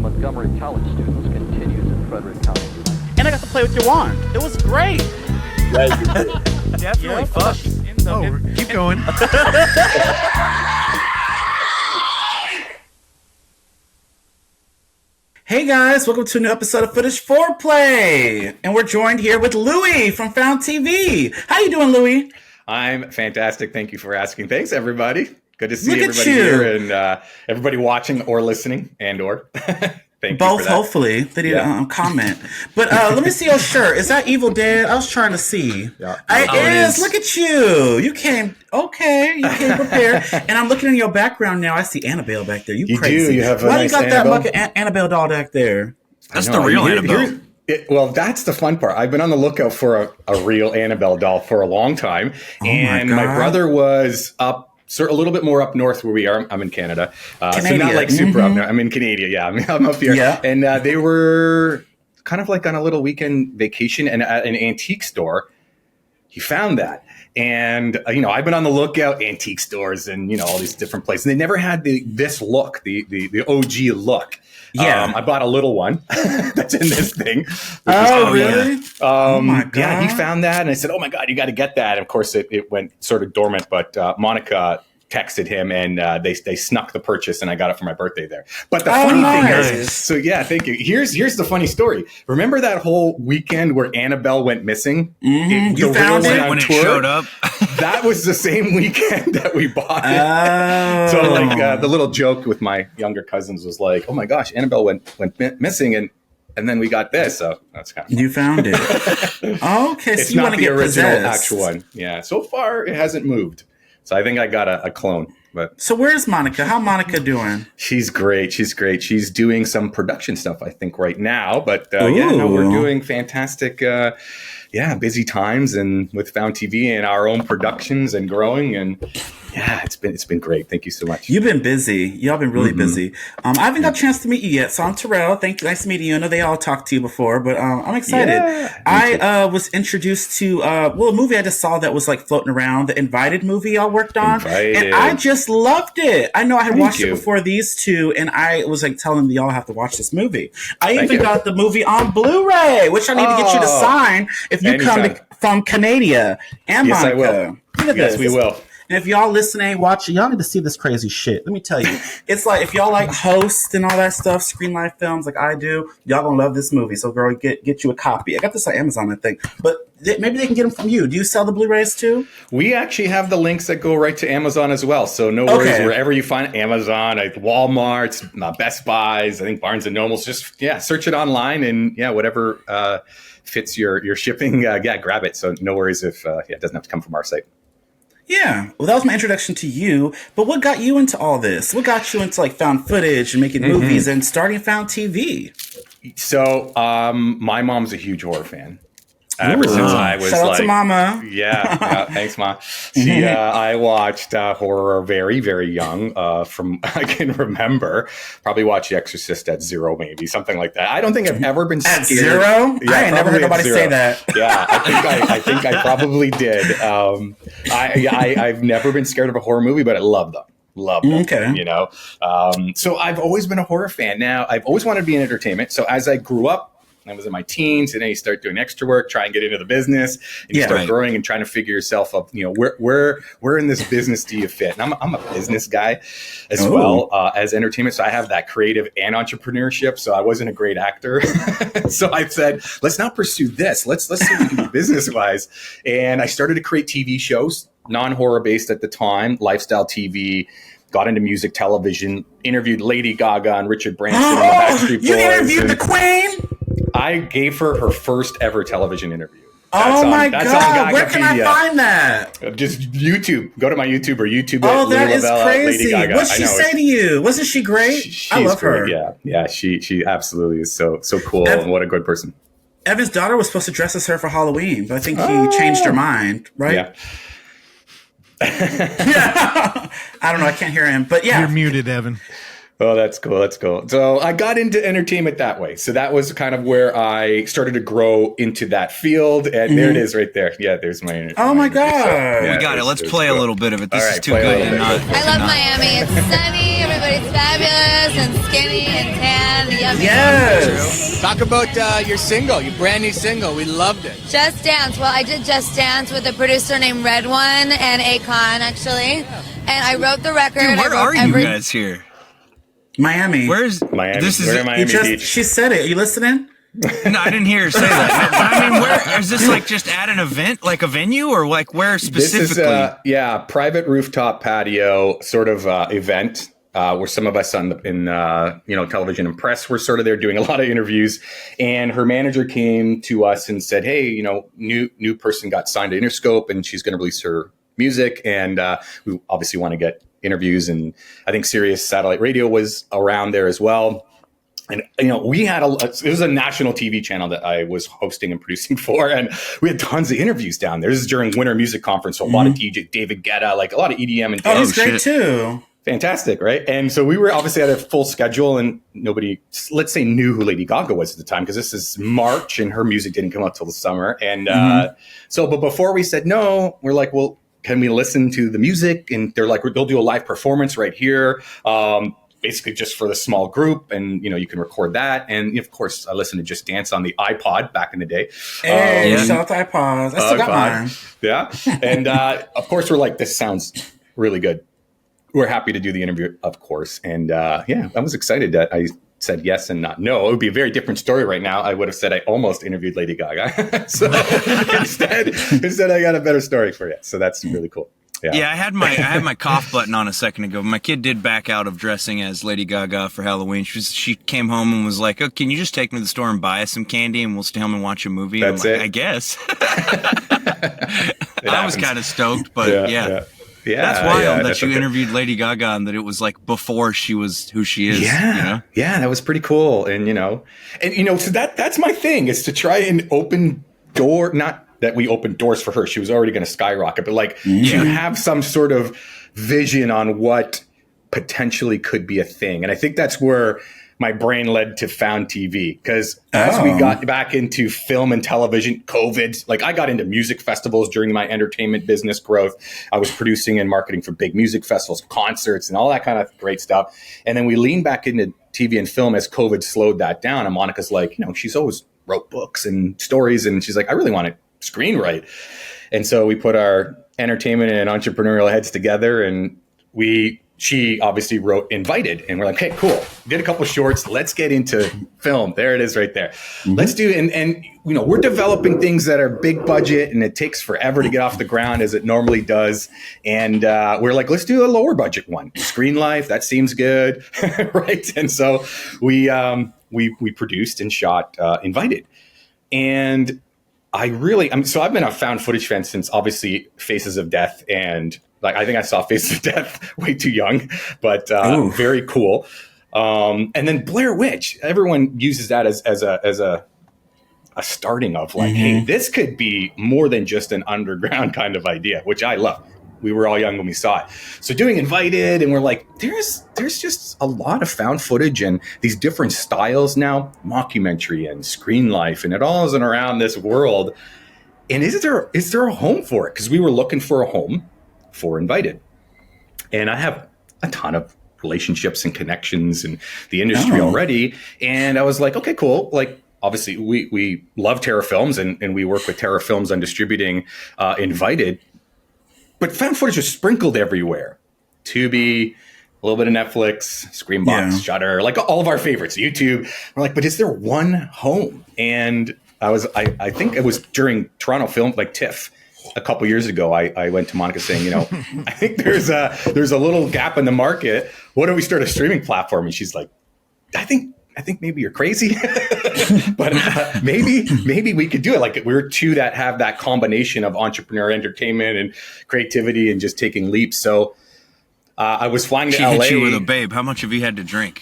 Montgomery College students continues in Frederick County. And I got to play with your wand. It was great. Definitely fun. Oh, keep going. Hey guys, welcome to a new episode of Footage Foreplay. And we're joined here with Louie from Found TV. How you doing, Louie? I'm fantastic. Thank you for asking. Thanks, everybody. Good to see Look at everybody you. here and everybody watching or listening and or. Thank Both, you for that. hopefully. They didn't comment. But let me see your shirt. Is that Evil Dead? I was trying to see. Yeah. It Oh, it is. is. Look at you. You came prepared. And I'm looking in your background now. I see Annabelle back there. You crazy. do. You have a Why nice you got Annabelle? that bucket Annabelle doll back there? That's I know. the real Here- Annabelle. well, that's the fun part. I've been on the lookout for a real Annabelle doll for a long time. And my God. brother was up a little bit more up north where we are. I'm in Canada. So Canada. not like super up north. I'm in Canada. Yeah, I'm up here. Yeah. And they were kind of like on a little weekend vacation and at an antique store. He found that. And, I've been on the lookout, antique stores and, all these different places. And they never had this look, the OG look. Yeah. I bought a little one that's in this thing. Oh, really? Oh, my God. Yeah, he found that. And I said, oh, my God, you got to get that. And of course, it went sort of dormant. But Monica texted him and they snuck the purchase and I got it for my birthday there. But the funny thing is, so yeah, thank you. Here's the funny story. Remember that whole weekend where Annabelle went missing? Mm-hmm. You found it when it showed up. That was the same weekend that we bought it. Oh. So like the little joke with my younger cousins was like, oh my gosh, Annabelle went missing and then we got this. So that's kind of fun. You found it. Okay, It's so you want not to the get original possessed. actual one. Yeah, so far it hasn't moved. So I think I got a clone, but So where's Monica? How Monica doing? she's great. She's great. She's doing some production stuff, I think, right now. But we're doing fantastic. Busy times and with Found TV and our own productions and growing and it's been great. Thank you so much. You've been busy. Y'all been really busy. I haven't got a chance to meet you yet. So I'm Terrell. Nice to meet you. I know they all talked to you before, but I'm excited. Yeah, I was introduced to a movie I just saw that was like floating around, the Invited movie y'all worked on. Invited. And I just loved it. I know I had Thank watched you. it before these two, and I was like telling them y'all have to watch this movie. I Thank even you. got the movie on Blu-ray, which I need to get you to Oh. sign if you come Anytime. from Canada. And Yes, I Monica. will. Look at Yes, this. we will. And if y'all listening, watching, y'all need to see this crazy shit. Let me tell you. It's like, if y'all like host and all that stuff, Screen Life Films like I do, y'all gonna love this movie. So girl, get you a copy. I got this on Amazon, I think. But maybe they can get them from you. Do you sell the Blu-rays too? We actually have the links that go right to Amazon as well. So no worries, Okay. wherever you find Amazon, like Walmart's, Best Buys, I think Barnes and Nobles, just search it online and whatever fits your shipping, grab it. So no worries if it doesn't have to come from our site. Yeah. Well, that was my introduction to you. But what got you into all this? What got you into like found footage and making movies and starting Found TV? So my mom's a huge horror fan. Ever since I was Shout out like, to Mama. yeah, thanks, Ma. I watched horror very, very young. From I can remember, probably watched The Exorcist at 0, maybe something like that. I don't think I've ever been scared. At 0? I ain't never heard probably at nobody 0. say that. Yeah, I think I probably did. I've never been scared of a horror movie, but I love them. Love them. Okay. So I've always been a horror fan. Now I've always wanted to be in entertainment. So as I grew up, I was in my teens, and then you start doing extra work, try and get into the business, and you start growing and trying to figure yourself up. Where in this business do you fit? And I'm a business guy as well as entertainment, so I have that creative and entrepreneurship. So I wasn't a great actor, so I said, let's not pursue this. Let's see what we can do business wise. And I started to create TV shows, non-horror based at the time, lifestyle TV. Got into music television, interviewed Lady Gaga and Richard Branson and the Backstreet Boys. You interviewed the Queen? I gave her first ever television interview. My that's God. on Where can I find that? Just YouTube. Go to my YouTube or YouTube. Oh, that Louie is LaVella, crazy. Lady Gaga. What'd she say to you? Wasn't she great? She's I love her. great. Yeah. She absolutely is so cool and what a good person. Evan's daughter was supposed to dress as her for Halloween, but I think he changed her mind, right? Yeah. Yeah. I don't know. I can't hear him, but yeah. You're muted, Evan. Oh, that's cool. That's cool. So I got into entertainment that way. So that was kind of where I started to grow into that field. And there it is right there. Yeah, there's my. Oh my God. We got it. Let's play a little bit of it. This is too play a good. little bit. I love Miami. It's sunny. Everybody's fabulous and skinny and tan. yummy. Yes. Talk about your single, your brand new single. We loved it. Just Dance. Well, I did Just Dance with a producer named Red One and Akon, actually. And I wrote the record. Dude, where are you guys here? Miami. Where's Miami? This is We're in Miami Beach. She said it. Are you listening? No, I didn't hear her say that. But I mean, where is this? Like just at an event, like a venue, or like where specifically? This is private rooftop patio sort of event where some of us in television and press were sort of there doing a lot of interviews. And her manager came to us and said, "Hey, new person got signed to Interscope, and she's going to release her music, and we obviously want to get interviews." And I think Sirius Satellite Radio was around there as well. And, we had it was a national TV channel that I was hosting and producing for. And we had tons of interviews down there. This is during Winter Music Conference. So a lot of DJ, David Guetta, like a lot of EDM and dance. Oh, he's great too. Fantastic, right? And so we were obviously at a full schedule, and nobody, let's say, knew who Lady Gaga was at the time, because this is March and her music didn't come out till the summer. And but before we said no, we're like, well, can we listen to the music? And they're like, they'll do a live performance right here. Basically just for the small group, and you can record that. And of course I listened to Just Dance on the iPod back in the day. Hey, shout out to iPods. I still got mine. Yeah. And of course we're like, this sounds really good. We're happy to do the interview, of course. And I was excited that I said yes and not no. It would be a very different story right now. I would have said I almost interviewed Lady Gaga. So instead I got a better story for you. So that's really cool. Yeah, I had my cough button on a second ago. My kid did back out of dressing as Lady Gaga for Halloween. She came home and was like, "Oh, can you just take me to the store and buy us some candy, and we'll stay home and watch a movie?" That's I'm it. like, I guess. I was kind of stoked, but yeah. That's wild that you interviewed Lady Gaga and that it was like before she was who she is. Yeah, that was pretty cool. And so that's my thing, is to try and open door, not that we opened doors for her. She was already going to skyrocket, but to have some sort of vision on what potentially could be a thing. And I think that's where my brain led to Found TV, because as we got back into film and television, COVID, I got into music festivals during my entertainment business growth. I was producing and marketing for big music festivals, concerts, and all that kind of great stuff. And then we leaned back into TV and film as COVID slowed that down. And Monica's like, she's always wrote books and stories. And she's like, I really want to screenwrite. And so we put our entertainment and entrepreneurial heads together, and she obviously wrote Invited, and we're like, hey, cool. Did a couple of shorts. Let's get into film. There it is right there. Let's do it. And we're developing things that are big budget, and it takes forever to get off the ground, as it normally does. And we're like, let's do a lower budget one. Screen Life. That seems good. Right. And so we produced and shot Invited. And I've been a found footage fan since obviously Faces of Death, and I think I saw Faces of Death way too young, but very cool. And then Blair Witch, everyone uses that as a starting of hey, this could be more than just an underground kind of idea, which I love. We were all young when we saw it. So doing Invited, and we're like, there's just a lot of found footage and these different styles now, mockumentary and Screen Life, and it all isn't around this world. And is there a home for it? Because we were looking for a home for Invited. And I have a ton of relationships and connections in the industry already. And I was like, okay, cool. Obviously we love Terra Films, and we work with Terra Films on distributing Invited. But found footage is sprinkled everywhere. Tubi, a little bit of Netflix, Screenbox, Shudder, all of our favorites, YouTube. We're like, but is there one home? And I think it was during Toronto Film, TIFF, a couple years ago. I went to Monica saying, I think there's a little gap in the market. Why don't we start a streaming platform? And she's like, I think maybe you're crazy, but maybe we could do it. We're two that have that combination of entrepreneur, entertainment, and creativity, and just taking leaps. So I was flying to LA. She hit you with a babe. How much have you had to drink?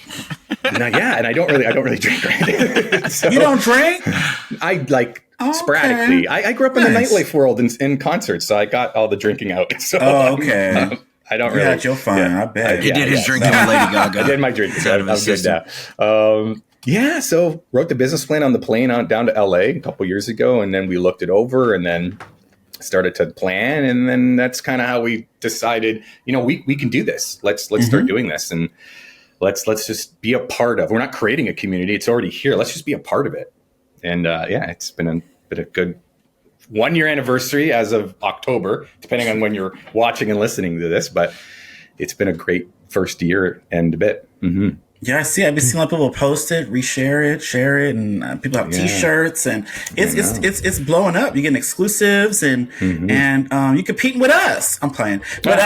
And I don't really drink. Right? So, you don't drink? I sporadically. I grew up in the nightlife world in concerts, so I got all the drinking out. So, okay. I don't you really. had your fun, I bet. He did his drinking with Lady Gaga. I did my drinking. I'm good now. So wrote the business plan on the plane down to LA a couple years ago, and then we looked it over, and then started to plan, and then that's kind of how we decided, we can do this. Let's start doing this. And let's just be a part of. We're not creating a community; it's already here. Let's just be a part of it. And it's been a good 1 year anniversary as of October, depending on when you're watching and listening to this. But it's been a great first year and a bit. Mm-hmm. Yeah, I've been seeing a lot of people post it, reshare it, share it, and people have T-shirts, and it's blowing up. You're getting exclusives, and you're competing with us. I'm playing, but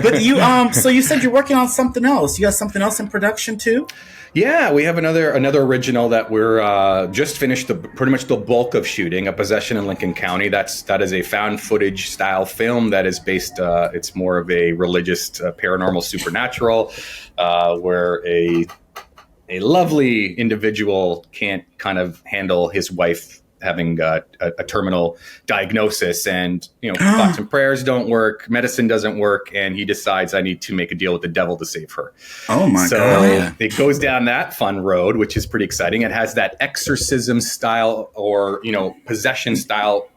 but you so you said you're working on something else. You got something else in production too? Yeah, we have another original that we're just finished pretty much the bulk of shooting. A Possession in Lincoln County. That is a found footage style film that is based. It's more of a religious, paranormal, supernatural, where a lovely individual can't kind of handle his wife having a terminal diagnosis, and thoughts and prayers don't work, medicine doesn't work, and he decides, I need to make a deal with the devil to save her. Oh my God! So it goes down that fun road, which is pretty exciting. It has that exorcism style or possession style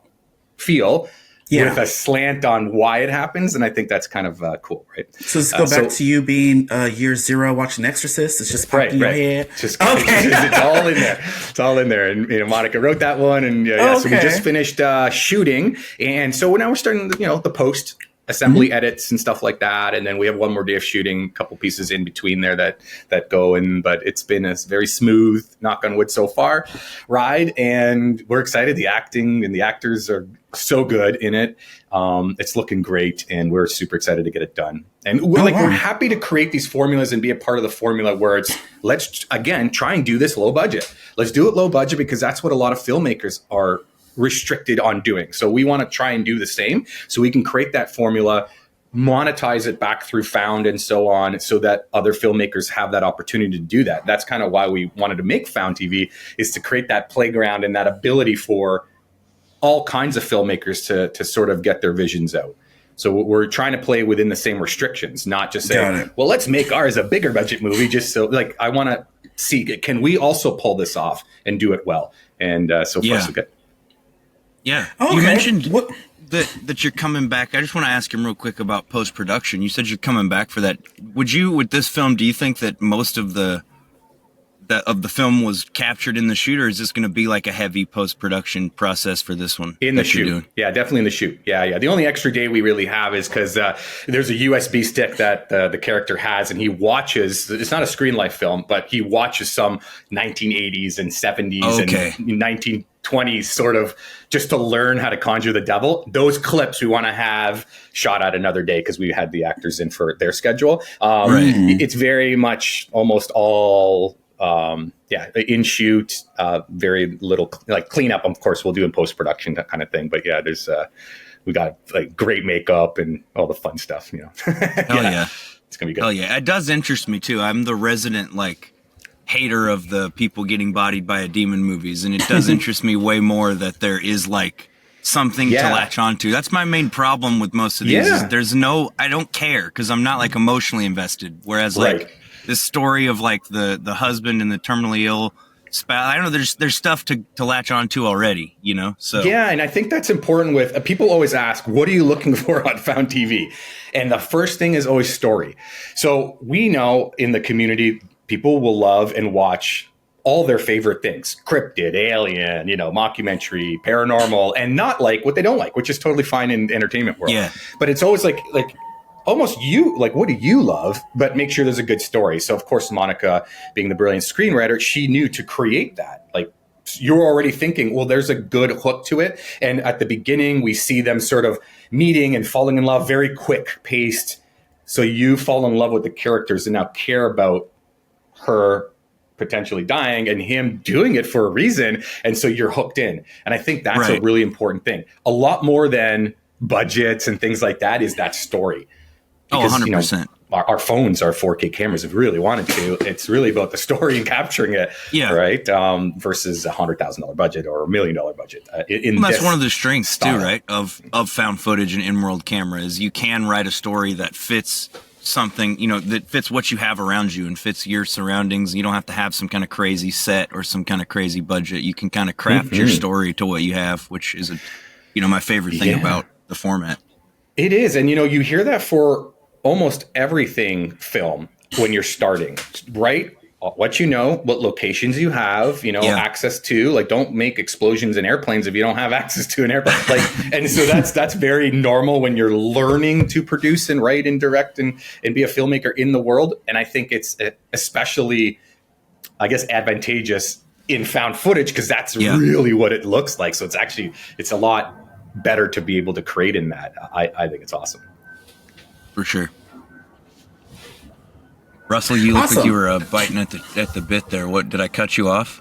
feel. With a slant on why it happens, and I think that's kind of cool, right? So let's go back to you being year zero watching Exorcist. It's just popped in your head. It's all in there. It's all in there. And Monica wrote that one, and so we just finished shooting, and so now we're starting the post assembly edits and stuff like that, and then we have one more day of shooting, a couple pieces in between there that go in, but it's been a very smooth, knock on wood so far, ride, and we're excited. The acting and the actors are so good in it. It's looking great, and we're super excited to get it done. And we're happy to create these formulas and be a part of the formula where it's, let's again try and do this low budget. Let's do it low budget because that's what a lot of filmmakers are restricted on doing. So we want to try and do the same so we can create that formula, monetize it back through found and so on, so that other filmmakers have that opportunity to do that. That's kind of why we wanted to make Found TV, is to create that playground and that ability for all kinds of filmmakers to sort of get their visions out. So we're trying to play within the same restrictions, not just say, well, let's make ours a bigger budget movie. Just so I want to see, can we also pull this off and do it well? And so far so good. Yeah. Okay. You mentioned that you're coming back. I just want to ask him real quick about post-production. You said you're coming back for that. With this film, do you think that most of the film was captured in the shoot, or is this going to be like a heavy post-production process for this one? In the shoot. Yeah, definitely in the shoot. Yeah. The only extra day we really have is because there's a USB stick that the character has, and he watches, it's not a screen life film, but he watches some 1980s and 70s and 1920s sort of, just to learn how to conjure the devil. Those clips we want to have shot out another day because we had the actors in for their schedule. It's very much almost all in shoot, very little cleanup. Of course, we'll do in post production, that kind of thing. But there's we got great makeup and all the fun stuff. Hell yeah, it's gonna be good. Hell yeah, it does interest me too. I'm the resident hater of the people getting bodied by a demon movies, and it does interest me way more that there is something to latch onto. That's my main problem with most of these. Is I don't care because I'm not emotionally invested. Whereas this story of the husband and the terminally ill spouse, I don't know, there's stuff to latch onto already, So and I think that's important. With people always ask, what are you looking for on Found TV? And the first thing is always story. So we know in the community, people will love and watch all their favorite things: cryptid, alien, mockumentary, paranormal, and not what they don't like, which is totally fine in the entertainment world. Yeah. But it's always almost what do you love? But make sure there's a good story. So of course, Monica, being the brilliant screenwriter, she knew to create that. You're already thinking, well, there's a good hook to it. And at the beginning, we see them sort of meeting and falling in love, very quick paced. So you fall in love with the characters and now care about her potentially dying and him doing it for a reason. And so you're hooked in. And I think that's a really important thing. A lot more than budgets and things like that is that story. Because, 100%. Our phones are 4K cameras if we really wanted to. It's really about the story and capturing it, right? Versus $100,000 budget or $1 million budget. That's one of the strengths style. Too, right? Of found footage and in-world camera is you can write a story that fits something, that fits what you have around you and fits your surroundings. You don't have to have some kind of crazy set or some kind of crazy budget. You can kind of craft your story to what you have, which is my favorite thing about the format. It is. And, you hear that for almost everything film. when you're starting, right? What you know, what locations you have, access to. Like, don't make explosions in airplanes if you don't have access to an airplane. Like, and so that's very normal when you're learning to produce and write and direct and be a filmmaker in the world. And I think it's especially, I guess, advantageous in found footage because that's really what it looks like. So it's a lot better to be able to create in that. I think it's awesome. For sure. Russell, you look like you were biting at the bit there. What, did I cut you off?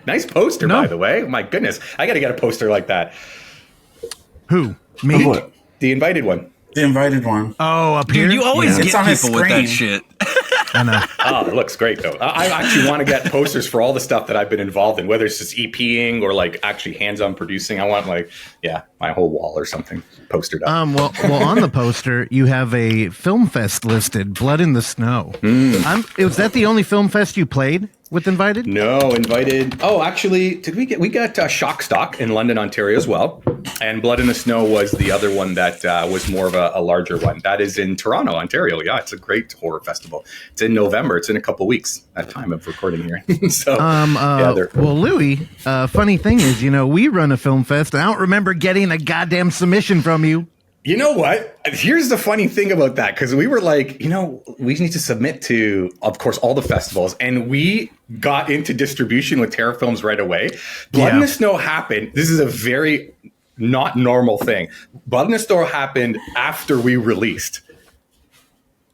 Nice poster, by the way. My goodness, I got to get a poster like that. Who? Me? The invited one. The invited one. Oh, up here? Dude, you always get people with that shit. I know. Oh, it looks great, though. I actually want to get posters for all the stuff that I've been involved in, whether it's just EPing or like actually hands-on producing. I want my whole wall or something postered up. Well, on the poster, you have a film fest listed, Blood in the Snow. Was that the only film fest you played with Invited? No, Invited. Oh, actually, we got Shock Stock in London, Ontario as well. And Blood in the Snow was the other one that was more of a larger one. That is in Toronto, Ontario. Yeah, it's a great horror festival. It's in November. It's in a couple weeks at time of recording here. So, well, Louie, funny thing is, we run a film fest. I don't remember getting a goddamn submission from you. You know what? Here's the funny thing about that, because we were like, we need to submit to, of course, all the festivals, and we got into distribution with Terror Films right away. Blood in the Snow happened. This is a very not normal thing. Blood in the Snow happened after we released,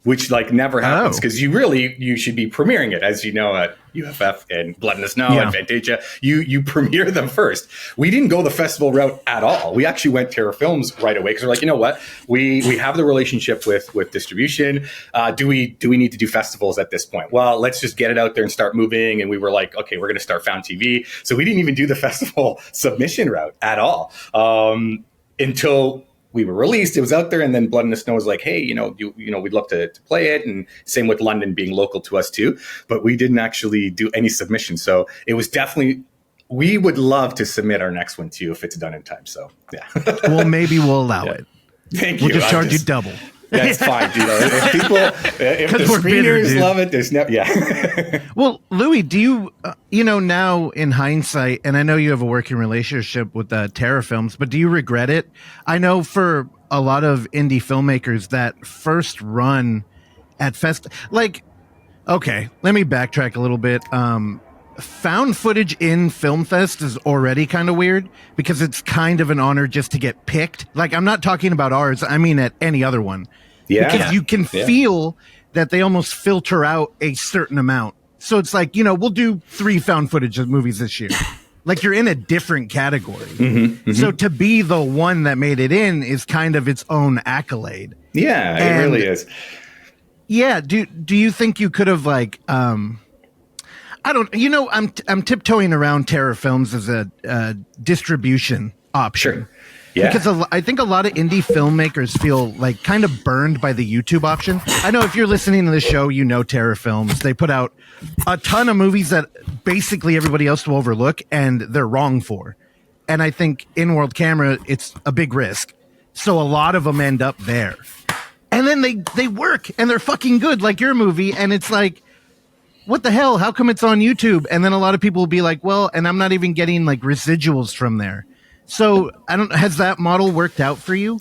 which never happens because you should be premiering it, as you know, at UFF and Blood in the Snow and Fantasia. You premiere them first. We didn't go the festival route at all. We actually went Terror Films right away because we're like, you know what? We have the relationship with distribution. Do we need to do festivals at this point? Well, let's just get it out there and start moving. And we were like, okay, we're going to start Found TV. So we didn't even do the festival submission route at all until we were released. It was out there, and then Blood in the Snow was like, hey, we'd love to play it, and same with London being local to us too. But we didn't actually do any submission, so it was definitely. We would love to submit our next one to you if it's done in time. So yeah, well, maybe we'll allow it. Thank you. We'll just charge you double. Yeah, it's fine, dude. If the screeners love it, there's Well, Louie, do you, now in hindsight, and I know you have a working relationship with Terror Films, but do you regret it? I know for a lot of indie filmmakers, that first run at okay, let me backtrack a little bit. Found footage in Film Fest is already kind of weird because it's kind of an honor just to get picked. I'm not talking about ours. I mean at any other one. Yeah. Because you can feel that they almost filter out a certain amount. So it's we'll do 3 found footage of movies this year. You're in a different category. So to be the one that made it in is kind of its own accolade. Yeah, it really is. Yeah. Do you think you could have I don't. I'm tiptoeing around Terror Films as a distribution option. Sure. Yeah. Because I think a lot of indie filmmakers feel kind of burned by the YouTube option. I know if you're listening to the show, Terror Films. They put out a ton of movies that basically everybody else will overlook, and they're wrong for. And I think in World Camera, it's a big risk. So a lot of them end up there. And then they work, and they're fucking good, like your movie, and it's what the hell? How come it's on YouTube? And then a lot of people will be like, well, and I'm not even getting residuals from there. So has that model worked out for you?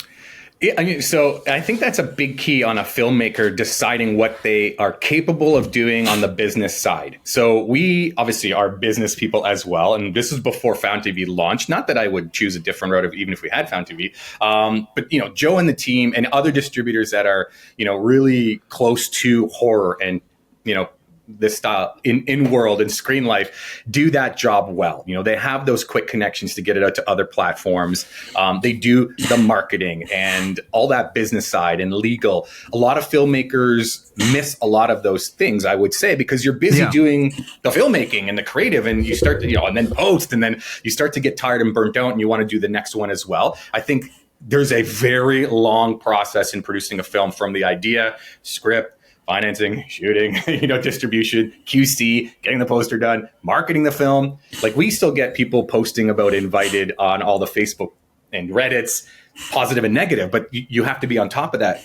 So I think that's a big key on a filmmaker deciding what they are capable of doing on the business side. So we obviously are business people as well. And this is before Found TV launched. Not that I would choose a different route even if we had Found TV. But, Joe and the team and other distributors that are, really close to horror and, this style in world and screen life do that job well. They have those quick connections to get it out to other platforms. They do the marketing and all that business side and legal. A lot of filmmakers miss a lot of those things, I would say, because you're busy doing the filmmaking and the creative, and you start to, and then post, and then you start to get tired and burnt out, and you want to do the next one as well. I think there's a very long process in producing a film, from the idea, script, financing, shooting, distribution, QC, getting the poster done, marketing the film. We still get people posting about Invited on all the Facebook and Reddits, positive and negative, but you have to be on top of that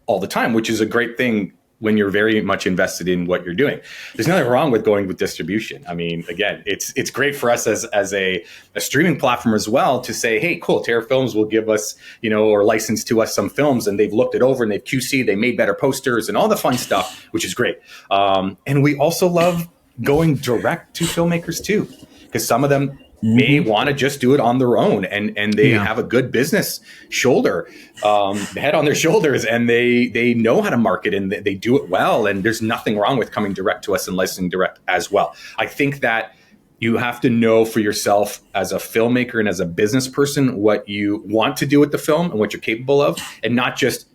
all the time, which is a great thing when you're very much invested in what you're doing. There's nothing wrong with going with distribution. I mean, again, it's great for us as a streaming platform as well to say, hey, cool, Terror Films will give us, or license to us some films, and they've looked it over and they've QC, they made better posters and all the fun stuff, which is great. And we also love going direct to filmmakers too, because some of them may want to just do it on their own, and they have a good business head on their shoulders, and they know how to market, and they do it well. And there's nothing wrong with coming direct to us and licensing direct as well. I think that you have to know for yourself as a filmmaker and as a business person what you want to do with the film and what you're capable of, and not just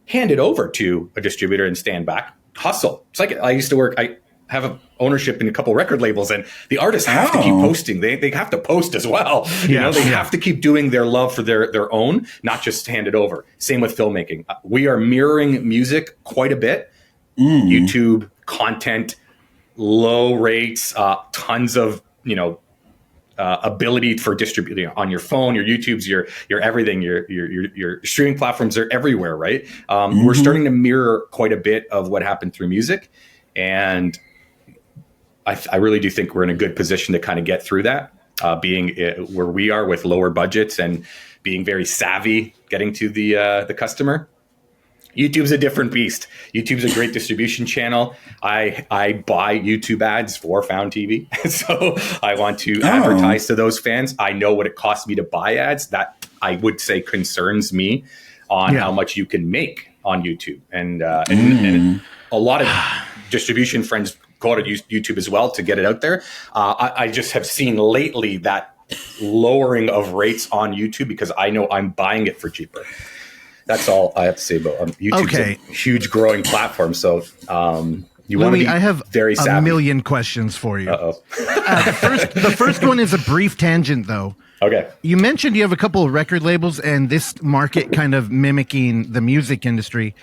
hand it over to a distributor and stand back. Hustle. It's like I used to work. I have a ownership in a couple record labels, and the artists have to keep posting. They have to post as well. They have to keep doing their love for their own, not just hand it over. Same with filmmaking. We are mirroring music quite a bit. YouTube content, low rates, tons of, ability for distributing on your phone, your YouTubes, your everything, your streaming platforms are everywhere, right? We're starting to mirror quite a bit of what happened through music. And I really do think we're in a good position to kind of get through that, being where we are with lower budgets and being very savvy getting to the customer. YouTube's a different beast. YouTube's a great distribution channel. I buy YouTube ads for Found TV. So I want to advertise to those fans. I know what it costs me to buy ads. That I would say concerns me on how much you can make on YouTube. And a lot of distribution friends go to YouTube as well to get it out there. I just have seen lately that lowering of rates on YouTube because I know I'm buying it for cheaper. That's all I have to say about YouTube's a huge growing platform. So you want to be I have very savvy. A million questions for you. The first one is a brief tangent, though. Okay. You mentioned you have a couple of record labels and this market kind of mimicking the music industry.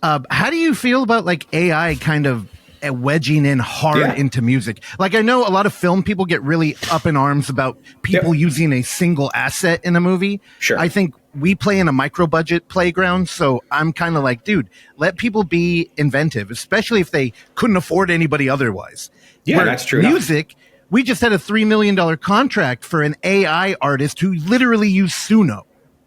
How do you feel about like AI kind of wedging in hard into music? Like, I know a lot of film people get really up in arms about people using a single asset in a movie. Sure. I think we play in a micro budget playground. So I'm kind of like, dude, let people be inventive, especially if they couldn't afford anybody otherwise. Yeah, that's true. Music, we just had a $3 million contract for an AI artist who literally used Suno.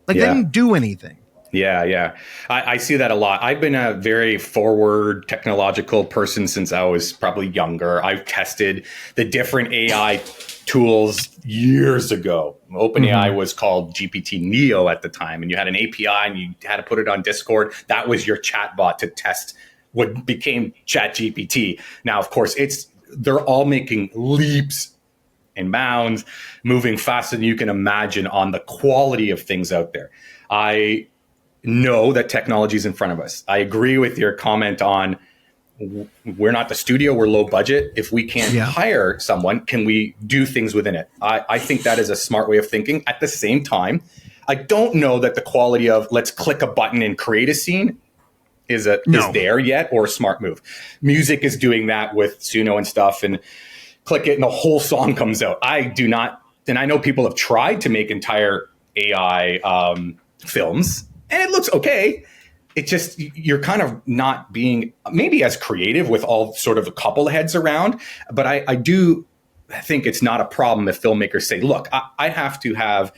Like, they didn't do anything. Yeah. I see that a lot. I've been a very forward technological person since I was probably younger. I've tested the different AI tools years ago. OpenAI was called GPT Neo at the time, and you had an API and you had to put it on Discord. That was your chatbot to test what became ChatGPT. Now, of course, they're all making leaps and bounds, moving faster than you can imagine on the quality of things out there. I know that technology is in front of us. I agree with your comment on we're not the studio, we're low budget. If we can't hire someone, can we do things within it? I think that is a smart way of thinking. At the same time, I don't know that the quality of let's click a button and create a scene is there yet, or a smart move. Music is doing that with Suno and stuff, and click it and the whole song comes out. I do not, and I know people have tried to make entire AI films, and it looks okay. It just, you're kind of not being maybe as creative with all sort of a couple of heads around. But I do think it's not a problem if filmmakers say, look, I have to have,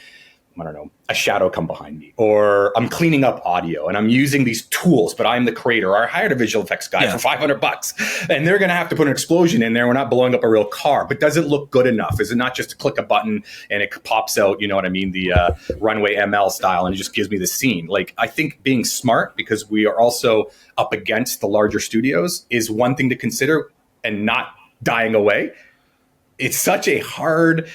I don't know, a shadow come behind me, or I'm cleaning up audio and I'm using these tools, but I'm the creator. Or I hired a visual effects guy for $500 and they're going to have to put an explosion in there. We're not blowing up a real car, but does it look good enough? Is it not just to click a button and it pops out, you know what I mean? The runway ML style, and it just gives me the scene. Like, I think being smart, because we are also up against the larger studios, is one thing to consider, and not dying away. It's such a hard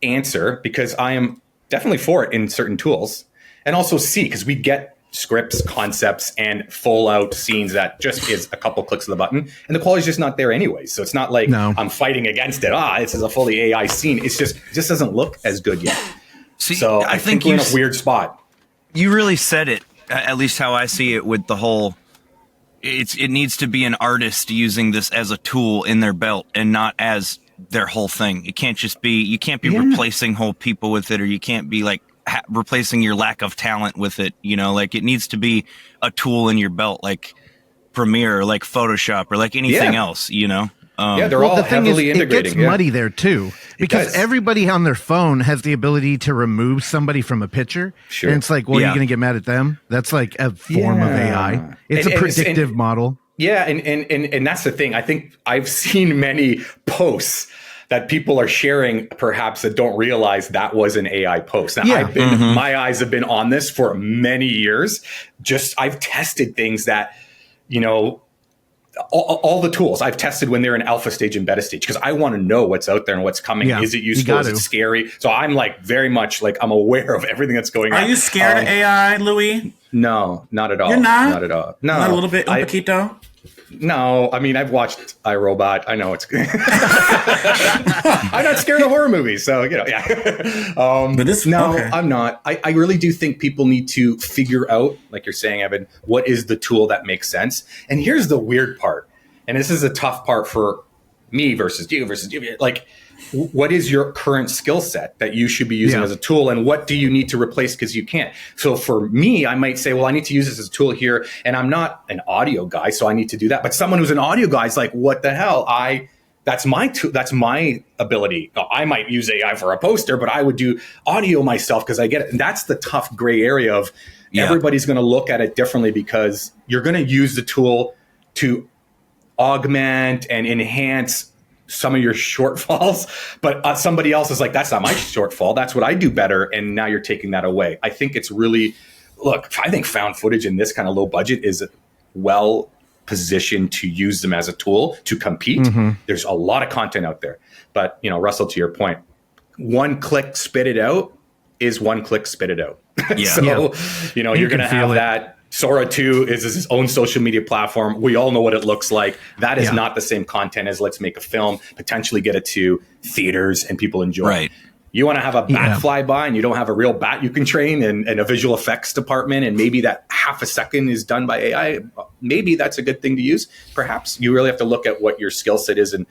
answer because I am definitely for it in certain tools, and also because we get scripts, concepts, and full out scenes that just is a couple clicks of the button, and the quality's just not there anyway. So it's not like I'm fighting against it. This is a fully AI scene. It just doesn't look as good yet. So I think we're in a weird spot. You really said it, at least how I see it, with the whole, it needs to be an artist using this as a tool in their belt and not as their whole thing. It can't just be, you can't be replacing whole people with it, or you can't be like replacing your lack of talent with it. You know, like, it needs to be a tool in your belt. Like, Premiere or like Photoshop or like anything else, you know? They're all heavily integrating. It gets muddy there too, because everybody on their phone has the ability to remove somebody from a picture. Sure. And it's like, well, are you going to get mad at them? That's like a form of AI. It's a predictive model. Yeah, and that's the thing. I think I've seen many posts that people are sharing, perhaps, that don't realize that was an AI post. Now, my eyes have been on this for many years. I've tested things that, you know, all the tools I've tested when they're in alpha stage and beta stage, because I want to know what's out there and what's coming. Is it useful? Is it scary? So I'm like very much like I'm aware of everything that's going on. Are you scared of AI, Louie? No, not at all. You're not? Not at all. No, not a little bit, un poquito? No, I mean, I've watched iRobot. I know it's good. I'm not scared of horror movies. So, you know, but this, I'm not. I really do think people need to figure out, like you're saying, Evan, what is the tool that makes sense? And here's the weird part. And this is a tough part for me versus you. Like, what is your current skill set that you should be using as a tool, and what do you need to replace because you can't? So for me, I might say, well, I need to use this as a tool here, and I'm not an audio guy, so I need to do that. But someone who's an audio guy is like, what the hell? That's my tool. That's my ability. I might use AI for a poster, but I would do audio myself because I get it. And that's the tough gray area of everybody's going to look at it differently, because you're going to use the tool to augment and enhance some of your shortfalls, but somebody else is like, that's not my shortfall. That's what I do better. And now you're taking that away. I think it's really, I think found footage in this kind of low budget is well positioned to use them as a tool to compete. There's a lot of content out there, but you know, Russell, to your point, one click spit it out is one click spit it out. You know, you're going to have that. Sora 2 is his own social media platform. We all know what it looks like. That is not the same content as let's make a film, potentially get it to theaters and people enjoy it. You want to have a bat fly by and you don't have a real bat you can train, and a visual effects department, and maybe that half a second is done by AI. Maybe that's a good thing to use. Perhaps you really have to look at what your skill set is and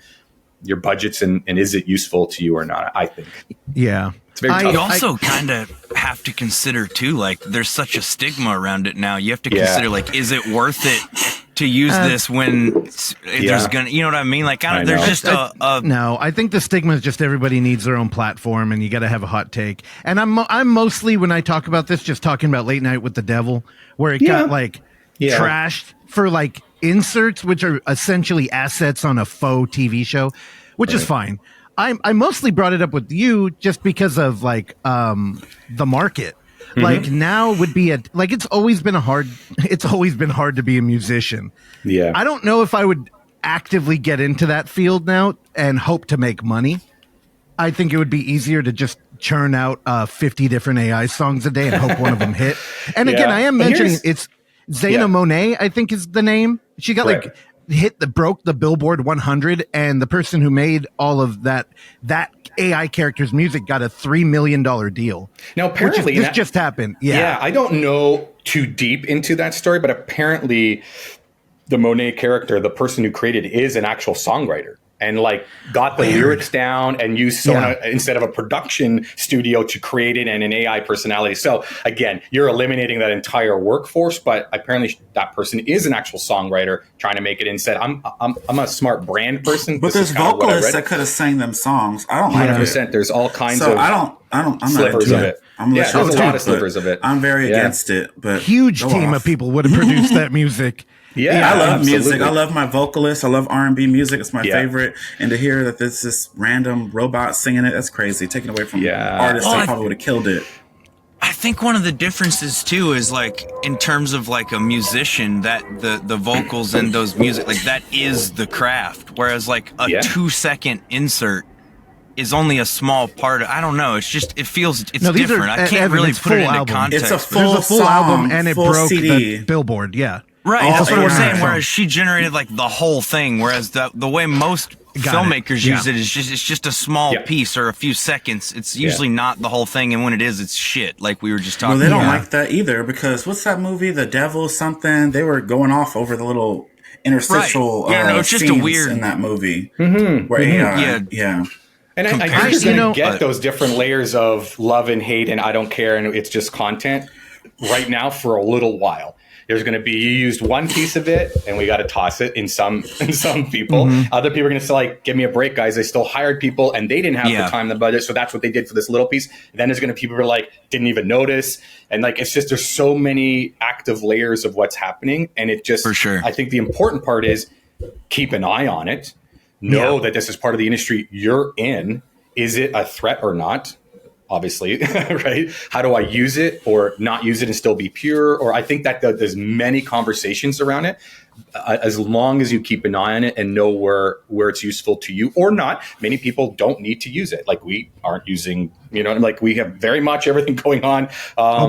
your budgets, and is it useful to you or not, I think. Yeah. It's very tough. You also kind of have to consider too, like there's such a stigma around it now. You have to consider, like, is it worth it to use this when there's gonna, you know what I mean? Like, there's just no. I think the stigma is just everybody needs their own platform, and you got to have a hot take. And I'm mostly, when I talk about this, just talking about Late Night with the Devil, where it got like trashed for like inserts, which are essentially assets on a faux TV show, which is fine. I mostly brought it up with you just because of like the market. Like now would be it's always been hard to be a musician. Yeah. I don't know if I would actively get into that field now and hope to make money. I think it would be easier to just churn out 50 different AI songs a day and hope one of them hit. And again, I am mentioning it's Zaina Monet, I think is the name. She got broke the Billboard 100, and the person who made all of that AI character's music got a $3 million deal. Now, apparently, this just happened. Yeah, I don't know too deep into that story, but apparently, the Monet character, the person who created, is an actual songwriter. And like got the lyrics down and used Sona instead of a production studio to create it, and an AI personality. So again, you're eliminating that entire workforce, but apparently that person is an actual songwriter trying to make it, and said, I'm a smart brand person. But there's vocalists that could have sang them songs. I don't like 100%. There's all kinds of I'm slivers not of it. There's a lot of slivers of it. I'm very against it. But huge team of people would have produced that music. Yeah, I love music. I love my vocalists. I love R&B music. It's my favorite. And to hear that there's this random robot singing it, that's crazy. Taken away from artists that probably would have killed it. I think one of the differences too is like in terms of like a musician, that the vocals and those music, like that is the craft. Whereas like a 2-second insert is only a small part of, I don't know. It's just, it feels, it's different. I can't really put it into context. It's a full album, and it broke CD. the Billboard. Yeah. Right, that's what I'm saying. Whereas she generated like the whole thing. Whereas the way most filmmakers use it is it's just a small piece or a few seconds. It's usually not the whole thing, and when it is, it's shit. Like we were just talking. Well, they don't like that either, because what's that movie, The Devil something? They were going off over the little interstitial it's just a weird in that movie. Where AI, And I think you're going to get those different layers of love and hate and I don't care, and it's just content right now for a little while. There's going to be, you used one piece of it and we got to toss it in some people. Other people are going to say, like, give me a break, guys. They still hired people and they didn't have the time, the budget. So that's what they did for this little piece. And then there's going to be people who are like, didn't even notice. And like, it's just, there's so many active layers of what's happening. And it just, for sure. I think the important part is keep an eye on it. Know that this is part of the industry you're in. Is it a threat or not? Obviously, right? How do I use it or not use it and still be pure? Or I think that there's many conversations around it. As long as you keep an eye on it and know where it's useful to you or not. Many people don't need to use it. Like we aren't using, like we have very much everything going on.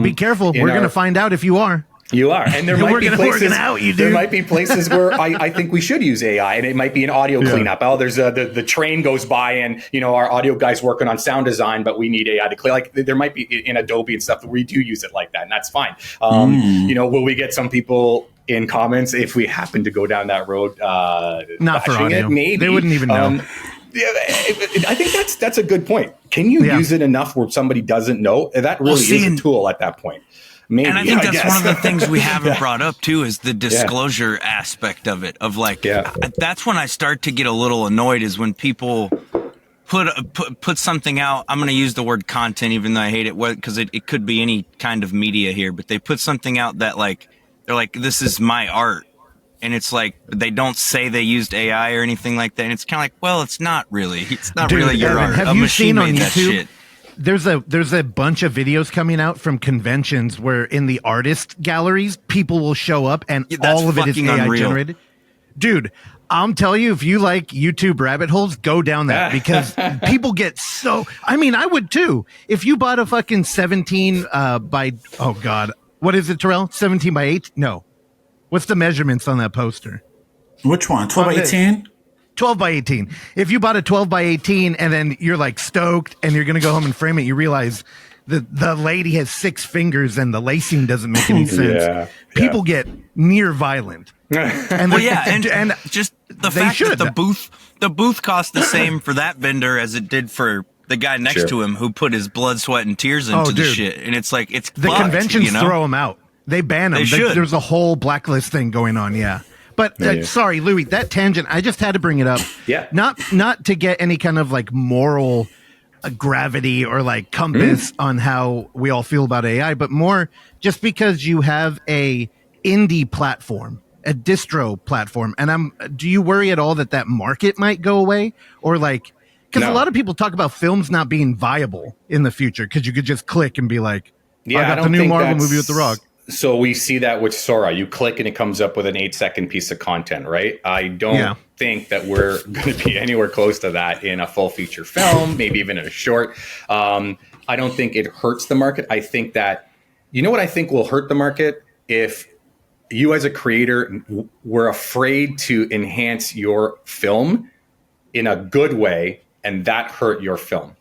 Be careful. We're going to find out if you are. You are, and there might be places. There might be places where I think we should use AI, and it might be an audio cleanup. Oh, there's the train goes by, and our audio guy's working on sound design, but we need AI to clear. Like there might be in Adobe and stuff that we do use it like that, and that's fine. Will we get some people in comments if we happen to go down that road? Not for audio. Maybe they wouldn't even know. I think that's a good point. Can you use it enough where somebody doesn't know? That really is a tool at that point. Maybe, and I think that's one of the things we haven't brought up too is the disclosure aspect of it. Of like, that's when I start to get a little annoyed is when people put something out. I'm going to use the word content, even though I hate it, because it could be any kind of media here. But they put something out that like they're like, this is my art, and it's like they don't say they used AI or anything like that. And it's kind of like, well, it's not really. It's not really your art. Have you seen on YouTube? There's a bunch of videos coming out from conventions where in the artist galleries, people will show up and all of it is AI generated. Dude, I'm telling you, if you like YouTube rabbit holes, go down that because people get so, I would too. If you bought a fucking 17 by, oh God, what is it, Terrell? 17 by 8? No. What's the measurements on that poster? Which one? 12 by 18? 12 by 18. If you bought a 12 by 18 and then you're like stoked and you're going to go home and frame it, you realize the lady has 6 fingers and the lacing doesn't make any sense. People get near violent. And and just the fact that the booth cost the same for that vendor as it did for the guy next to him who put his blood, sweat, and tears into the shit. And it's like, it's the conventions throw them out. They ban them. There's a whole blacklist thing going on. Yeah. But sorry, Louie, that tangent, I just had to bring it up. Yeah. Not to get any kind of like moral gravity or like compass on how we all feel about AI, but more just because you have a indie platform, a distro platform. And do you worry at all that market might go away? Or like, because a lot of people talk about films not being viable in the future because you could just click and be like, I got the new Marvel movie with The Rock. So we see that with Sora. You click and it comes up with an 8-second piece of content, right? I don't think that we're going to be anywhere close to that in a full feature film, maybe even in a short. I don't think it hurts the market. I think that, what I think will hurt the market? If you as a creator were afraid to enhance your film in a good way and that hurt your film.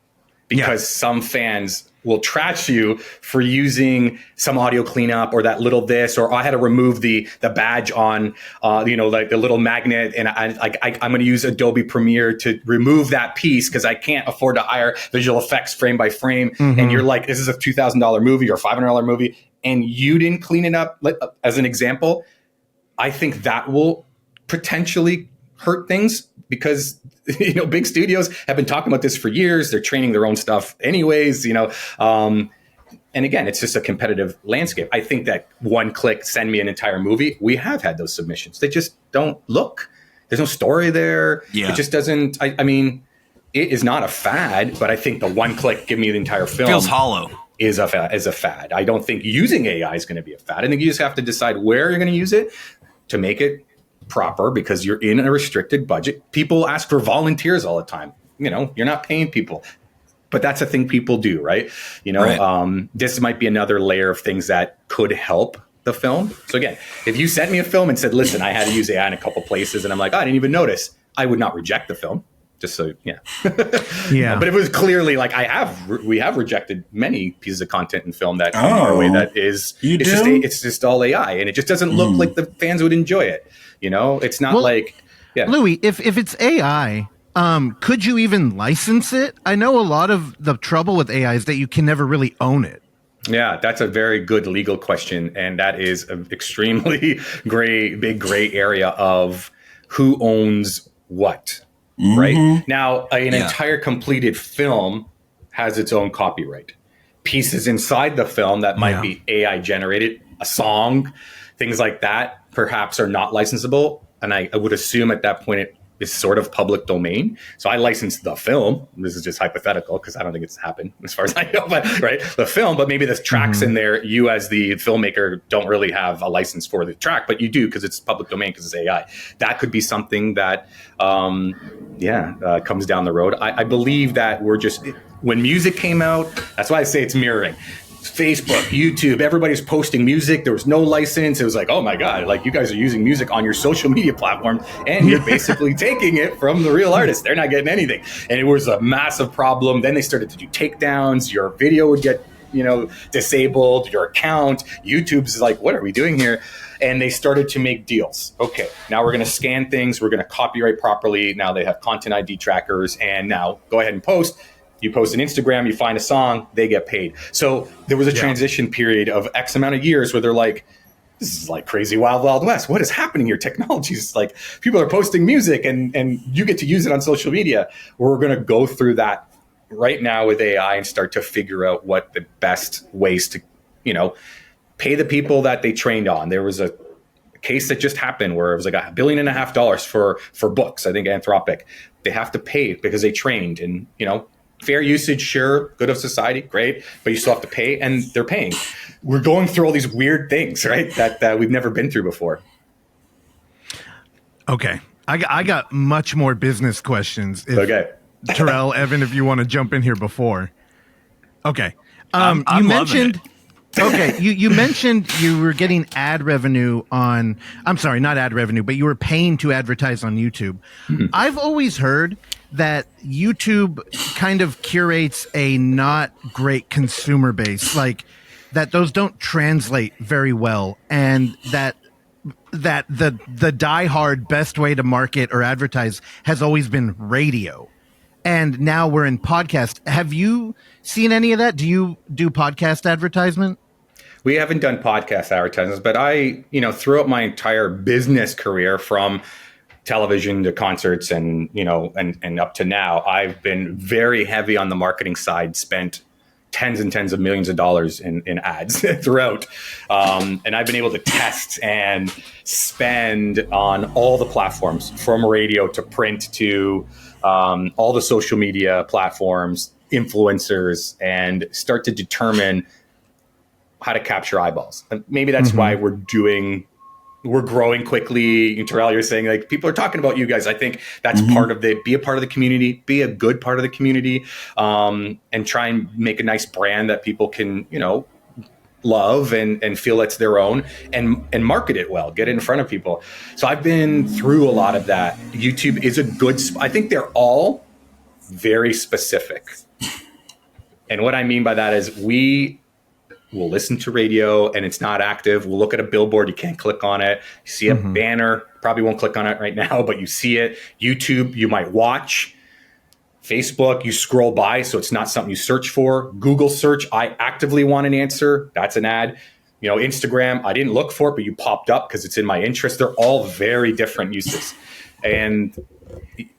Because some fans will trash you for using some audio cleanup or that little this, or I had to remove the badge on, like the little magnet, and I'm going to use Adobe Premiere to remove that piece because I can't afford to hire visual effects frame by frame. And you're like, this is a $2,000 movie or $500 movie, and you didn't clean it up. As an example, I think that will potentially hurt things because big studios have been talking about this for years. They're training their own stuff anyways, and again, it's just a competitive landscape. I think that one click, send me an entire movie. We have had those submissions. They just don't look. There's no story there. Yeah. It just doesn't, it is not a fad, but I think the one click, give me the entire film. Feels hollow. Is a fad. I don't think using AI is going to be a fad. I think you just have to decide where you're going to use it to make it proper because you're in a restricted budget. People ask for volunteers all the time. You're not paying people, but that's a thing people do, right? This might be another layer of things that could help the film. So again, if you sent me a film and said, listen, I had to use AI in a couple places, and I'm like, I didn't even notice, I would not reject the film. Just so, yeah. But it was clearly like we have rejected many pieces of content in film that come our way that is, it's just all AI, and it just doesn't look like the fans would enjoy it. It's not Louie, if it's AI, could you even license it? I know a lot of the trouble with AI is that you can never really own it. Yeah, that's a very good legal question. And that is an extremely big gray area of who owns what, right? Now, an entire completed film has its own copyright. Pieces inside the film that might be AI generated, a song, things like that, perhaps are not licensable. And I would assume at that point it is sort of public domain. So I licensed the film. This is just hypothetical because I don't think it's happened as far as I know, but right, the film, but maybe the tracks in there, you as the filmmaker don't really have a license for the track, but you do because it's public domain because it's AI. That could be something that, comes down the road. I believe that when music came out, that's why I say it's mirroring. Facebook, YouTube, everybody's posting music. There was no license. It was like, oh my God, like you guys are using music on your social media platform and you're basically taking it from the real artist. They're not getting anything. And it was a massive problem. Then they started to do takedowns. Your video would get, disabled, your account. YouTube's like, what are we doing here? And they started to make deals. Okay, now we're going to scan things. We're going to copyright properly. Now they have content ID trackers. And now go ahead and post. You post an Instagram, you find a song, they get paid. So there was a transition period of X amount of years where they're like, this is like crazy wild, wild west. What is happening here? Technology is like people are posting music and you get to use it on social media. We're going to go through that right now with AI and start to figure out what the best ways to, pay the people that they trained on. There was a case that just happened where it was like $1.5 billion for books. I think Anthropic, they have to pay because they trained and, fair usage, sure, good of society, great, but you still have to pay, and they're paying. We're going through all these weird things, right, that we've never been through before. Okay. I got much more business questions. Okay. Terrell, Evan, if you want to jump in here before. Okay. I'm mentioned okay, you mentioned you were getting ad revenue on, I'm sorry, not ad revenue, but you were paying to advertise on YouTube. I've always heard that YouTube kind of curates a not great consumer base, like that those don't translate very well, and that the diehard best way to market or advertise has always been radio. And now we're in podcast. Have you seen any of that? Do you do podcast advertisement? We haven't done podcast advertisements, but I, throughout my entire business career from television to concerts and, and up to now, I've been very heavy on the marketing side, spent tens and tens of millions of dollars in ads throughout. And I've been able to test and spend on all the platforms from radio to print to all the social media platforms, influencers, and start to determine how to capture eyeballs. And maybe that's why we're growing quickly. Terrell, you're saying like people are talking about you guys. I think that's part of be a part of the community, be a good part of the community, and try and make a nice brand that people can, love and feel it's their own and market it well, get it in front of people. So I've been through a lot of that. YouTube is a good, I think they're all very specific. And what I mean by that is we'll listen to radio and it's not active. We'll look at a billboard. You can't click on it. You see a banner, probably won't click on it right now, but you see it. YouTube, you might watch. Facebook, you scroll by, so it's not something you search for. Google search, I actively want an answer. That's an ad. Instagram, I didn't look for it, but you popped up because it's in my interest. They're all very different uses. And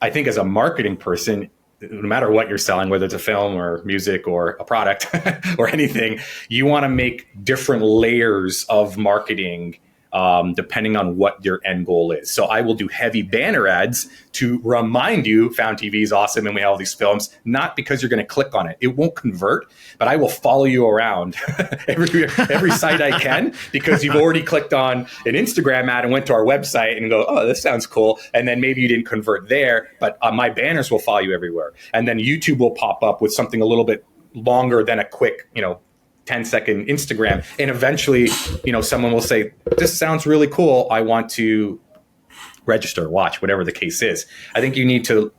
I think as a marketing person, no matter what you're selling, whether it's a film or music or a product or anything, you want to make different layers of marketing depending on what your end goal is. So I will do heavy banner ads to remind you Found TV is awesome and we have all these films, not because you're going to click on it. It won't convert, but I will follow you around every site I can because you've already clicked on an Instagram ad and went to our website and go, oh, this sounds cool. And then maybe you didn't convert there, but my banners will follow you everywhere. And then YouTube will pop up with something a little bit longer than a quick, 10-second Instagram. And eventually, someone will say, this sounds really cool. I want to register, watch, whatever the case is. I think you need to,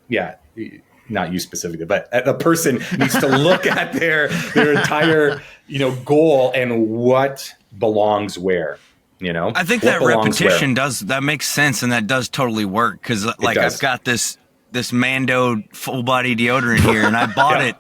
not you specifically, but a person needs to look at their entire, goal and what belongs where. I think that repetition that makes sense. And that does totally work. Cause I've got this Mando full body deodorant here and I bought it.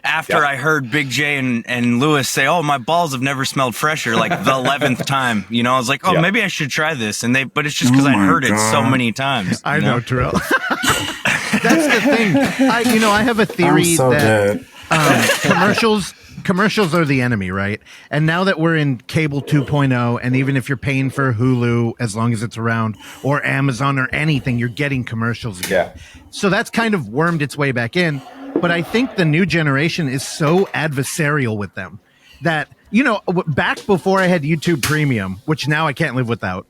after I heard Big J and Lewis say, "Oh, my balls have never smelled fresher," like the 11th time, you know, I was like, "Oh, maybe I should try this." But it's just because I heard it so many times. I know, Terrell. That's the thing. I have a theory that commercials are the enemy, right? And now that we're in cable 2.0, and even if you're paying for Hulu, as long as it's around, or Amazon or anything, you're getting commercials again. Yeah. So that's kind of wormed its way back in. But I think the new generation is so adversarial with them that, back before I had YouTube Premium, which now I can't live without,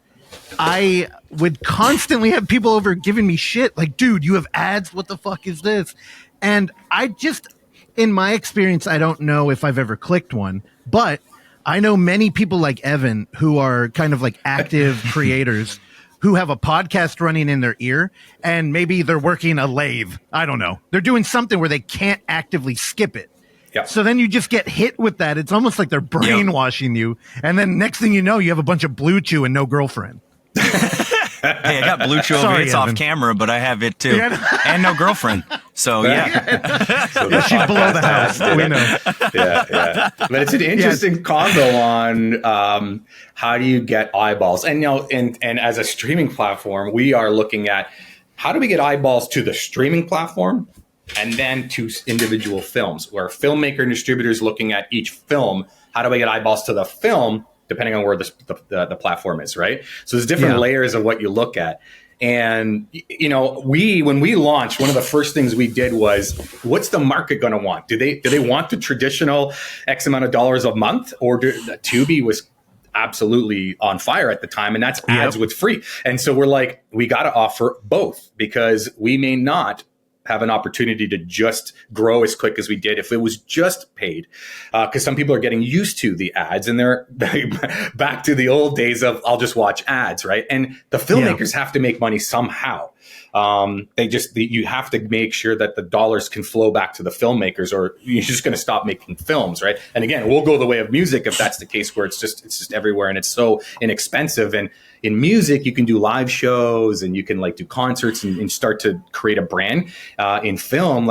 I would constantly have people over giving me shit like, dude, you have ads. What the fuck is this? And in my experience, I don't know if I've ever clicked one, but I know many people like Evan who are kind of like active creators who have a podcast running in their ear, and maybe they're working a lathe. I don't know. They're doing something where they can't actively skip it. Yep. So then you just get hit with that. It's almost like they're brainwashing you. And then next thing you know, you have a bunch of Blue Chew and no girlfriend. Hey, I got Blue Chew over. It's off camera, but I have it too. And no girlfriend. So, yeah. She's below the house. We know. Yeah. But it's an interesting combo on how do you get eyeballs. And, and as a streaming platform, we are looking at how do we get eyeballs to the streaming platform and then to individual films, where a filmmaker and distributor is looking at each film. How do I get eyeballs to the film, depending on where the platform is, right? So there's different layers of what you look at. And, when we launched, one of the first things we did was, what's the market going to want? Do they want the traditional X amount of dollars a month? Or Tubi was absolutely on fire at the time, and that's ads with free. And so we're like, we got to offer both, because we may not have an opportunity to just grow as quick as we did if it was just paid. Because some people are getting used to the ads, and they're back to the old days of, I'll just watch ads, right? And the filmmakers have to make money somehow. You have to make sure that the dollars can flow back to the filmmakers, or you're just going to stop making films, right? And again, we'll go the way of music if that's the case, where it's just everywhere and it's so inexpensive. And in music, you can do live shows and you can do concerts and start to create a brand. In film,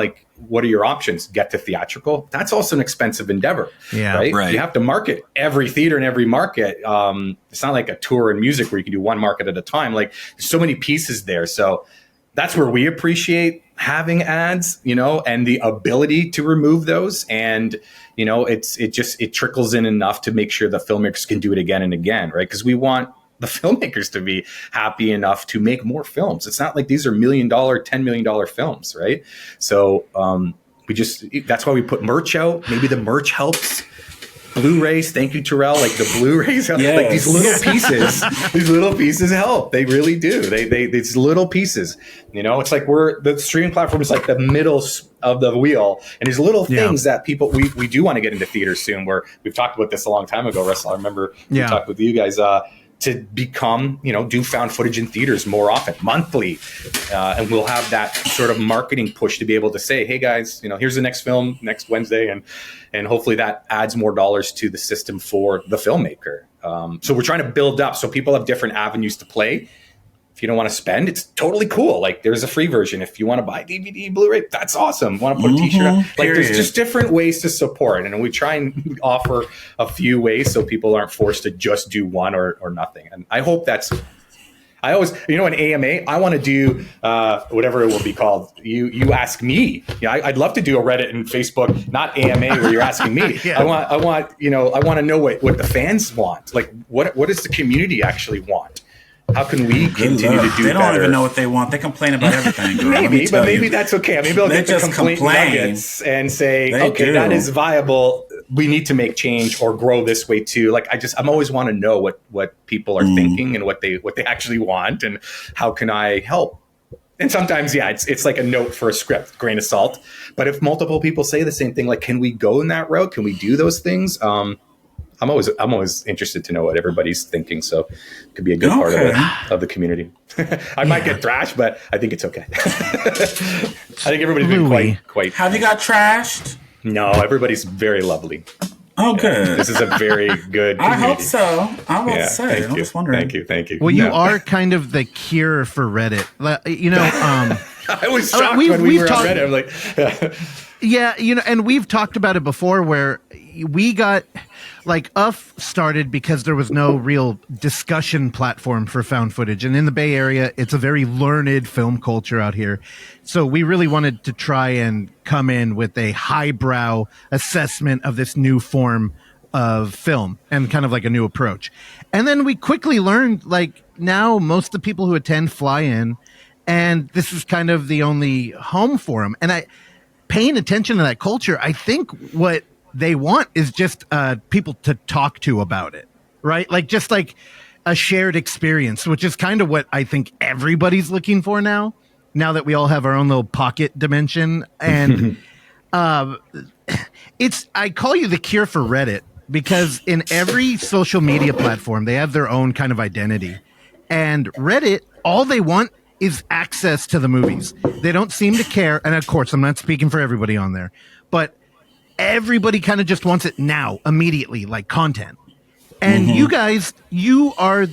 what are your options? Get to theatrical. That's also an expensive endeavor, right? You have to market every theater and every market. It's not like a tour in music where you can do one market at a time. There's so many pieces there. So that's where we appreciate having ads, and the ability to remove those. And, it trickles in enough to make sure the filmmakers can do it again and again, right? Because we want the filmmakers to be happy enough to make more films. It's not like these are $1 million, $10 million films, right? So that's why we put merch out. Maybe the merch helps. Blu-rays, thank you, Terrell. The Blu-rays, these little pieces help. They really do. These little pieces. It's like the streaming platform is like the middle of the wheel, and these little things that people we do want to get into theaters soon. Where we've talked about this a long time ago, Russell. I remember we talked with you guys. To become, do found footage in theaters more often, monthly. And we'll have that sort of marketing push to be able to say, hey guys, here's the next film next Wednesday. And hopefully that adds more dollars to the system for the filmmaker. So we're trying to build up so people have different avenues to play. If you don't want to spend, it's totally cool. There's a free version. If you want to buy DVD, Blu-ray, that's awesome. Want to put a t-shirt on? There's just different ways to support. And we try and offer a few ways so people aren't forced to just do one or nothing. And I hope I always, an AMA, I want to do whatever it will be called. You ask me. I'd love to do a Reddit and Facebook, not AMA where you're asking me. I want to know what the fans want. What does the community actually want? How can we continue to do They don't better? even know what they want. They complain about everything. Girl. Maybe that's okay. Maybe they'll get the complaint nuggets and say, that is viable. We need to make change or grow this way too. I'm always want to know what people are thinking and what they actually want, and how can I help? And sometimes, it's like a note for a script, grain of salt. But if multiple people say the same thing, can we go in that route? Can we do those things? I'm always interested to know what everybody's thinking. So it could be a good part of the community. I might get thrashed, but I think it's okay. I think everybody's been quite. Have you got trashed? No, everybody's very lovely. Oh, good. This is a very good community. I hope so. I will say. I'm just wondering. Thank you. Well, you are kind of the cure for Reddit. I was shocked when we were on Reddit. I'm like... Yeah, and we've talked about it before where we got like UF started because there was no real discussion platform for found footage. And in the Bay Area, it's a very learned film culture out here. So we really wanted to try and come in with a highbrow assessment of this new form of film and kind of like a new approach. And then we quickly learned, like, now most of the people who attend fly in, and this is kind of the only home for them. And paying attention to that culture, I think what they want is just people to talk to about it, right? Like just like a shared experience, which is kind of what I think everybody's looking for now that we all have our own little pocket dimension. And I call you the cure for Reddit, because in every social media platform, they have their own kind of identity. And Reddit, all they want is access to the movies. They don't seem to care. And of course, I'm not speaking for everybody on there, but everybody kind of just wants it now, immediately, like content. And you guys, you are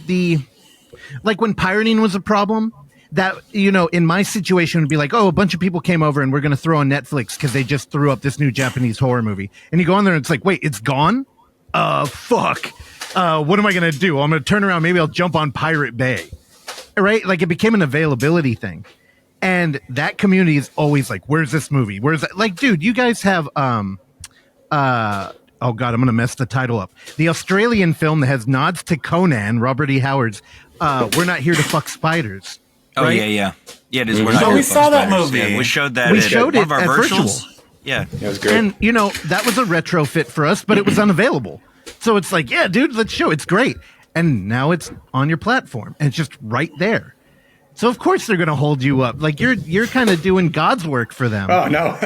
like when pirating was a problem, that, in my situation would be like, oh, a bunch of people came over and we're going to throw on Netflix because they just threw up this new Japanese horror movie. And you go on there and it's like, wait, it's gone? Fuck. What am I going to do? I'm going to turn around. Maybe I'll jump on Pirate Bay. Right? Like it became an availability thing. And that community is always like, where's this movie? Where's that? Like, dude, you guys have, oh God, I'm going to mess the title up. The Australian film that has nods to Conan, Robert E. Howard's, We're Not Here to Fuck Spiders. Oh, right? yeah. Yeah, it is. We saw that movie. Yeah, we showed that. We showed one it of our at virtuals. Virtual. Yeah. It was great. And, that was a retrofit for us, but it was unavailable. So it's like, yeah, dude, let's show. It's great. And now it's on your platform, and it's just right there. So of course they're going to hold you up. Like you're kind of doing God's work for them. Oh no,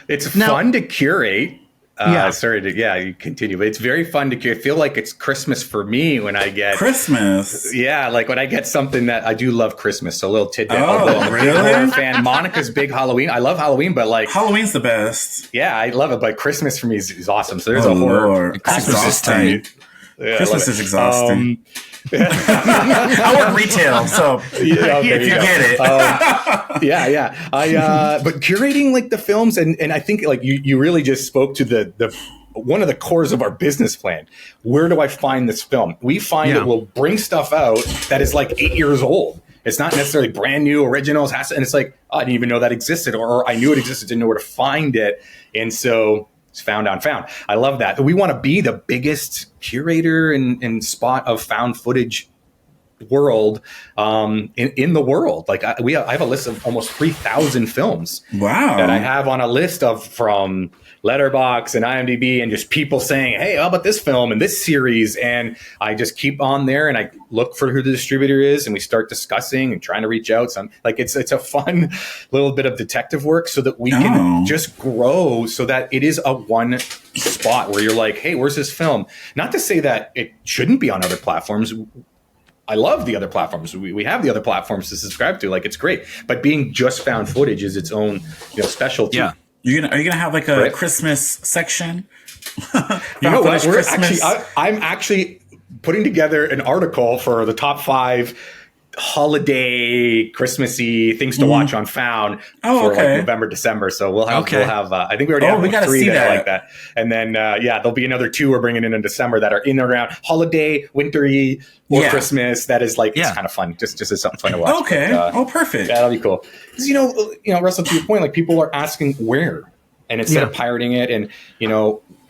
it's fun to curate. You continue. But it's very fun to curate. I feel like it's Christmas for me when I get Christmas. Yeah, like when I get something that I do love Christmas. So a little tidbit. Oh, I'm a really? big horror fan. Monica's big Halloween. I love Halloween, but like Halloween's the best. Yeah, I love it. But Christmas for me is awesome. So there's a horror. Lord. Christmas is tight. Yeah, Christmas is exhausting. I work retail, so if you get it. But curating like the films, and I think like you really just spoke to the one of the cores of our business plan. Where do I find this film? We find that we'll bring stuff out that is like 8 years old. It's not necessarily brand new, originals, and it's like, oh, I didn't even know that existed, or I knew it existed, didn't know where to find it, and so it's found on found. I love that. We want to be the biggest curator and spot of found footage world in the world. Like I have a list of almost 3,000 films. Wow. That I have on a list of from Letterboxd and IMDb, and just people saying, hey, how about this film and this series? And I just keep on there and I look for who the distributor is, and we start discussing and trying to reach out. Some like it's a fun little bit of detective work so that we can just grow, so that it is a one spot where you're like, hey, where's this film? Not to say that it shouldn't be on other platforms. I love the other platforms. We have the other platforms to subscribe to. Like, it's great. But being just found footage is its own specialty. Yeah. Are you gonna have like a Christmas section? You know what? I'm actually putting together an article for the top 5 holiday Christmassy things to watch on Found for like November, December. So we'll have I think we already have we gotta 3 see that that. are like that. And then there'll be another 2 we're bringing in December that are in and around holiday, wintry, or Christmas. That is like it's kind of fun. Just as something fun to watch. Okay. But, Perfect. Yeah, that'll be cool. Because Russell, to your point, like people are asking where, and instead of pirating it, and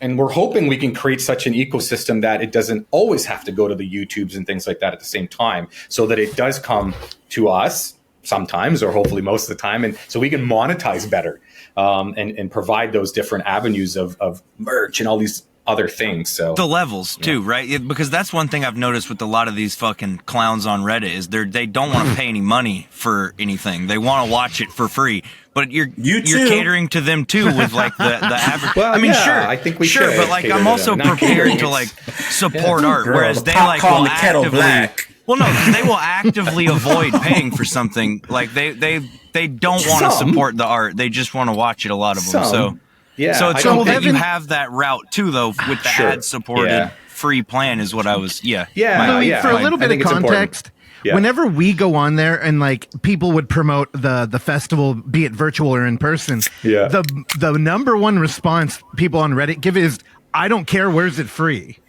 and we're hoping we can create such an ecosystem that it doesn't always have to go to the YouTubes and things like that at the same time, so that it does come to us sometimes, or hopefully most of the time, and so we can monetize better and provide those different avenues of merch and all these other things. So the levels too, right? Because that's one thing I've noticed with a lot of these fucking clowns on Reddit is they don't want to pay any money for anything. They want to watch it for free. But you're catering to them too with like the average. Well, I mean, yeah, sure, I think we should. But like, I'm also prepared to like support art, whereas they like will will the kettle actively. black. Well, no, 'cause they will actively avoid paying for something. Like they don't want to support the art. They just want to watch it. A lot of them. So so it's cool that you have that route too, though, with the ad supported free plan is what I was. Louis, for a little bit of context. Yeah. whenever we go on there and like people would promote the festival, be it virtual or in person, Yeah. the number one response people on Reddit give is, I don't care, where's it free?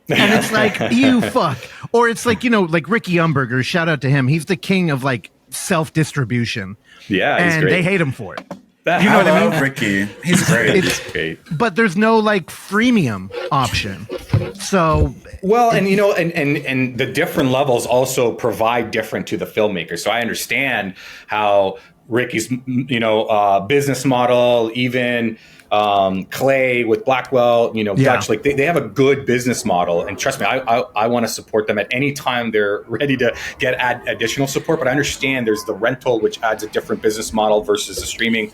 And it's like, you fuck. Or it's like, like Ricky Umberger, shout out to him. He's the king of like self-distribution. Yeah, he's and great. they hate him for it. You know what I mean? Ricky. He's great. He's great. But there's no like freemium option. So well, and and the different levels also provide different to the filmmaker. So I understand how Ricky's business model, even Clay with Blackwell, Dutch, like they have a good business model, and trust me, I want to support them at any time they're ready to get additional support. But I understand there's the rental, which adds a different business model versus the streaming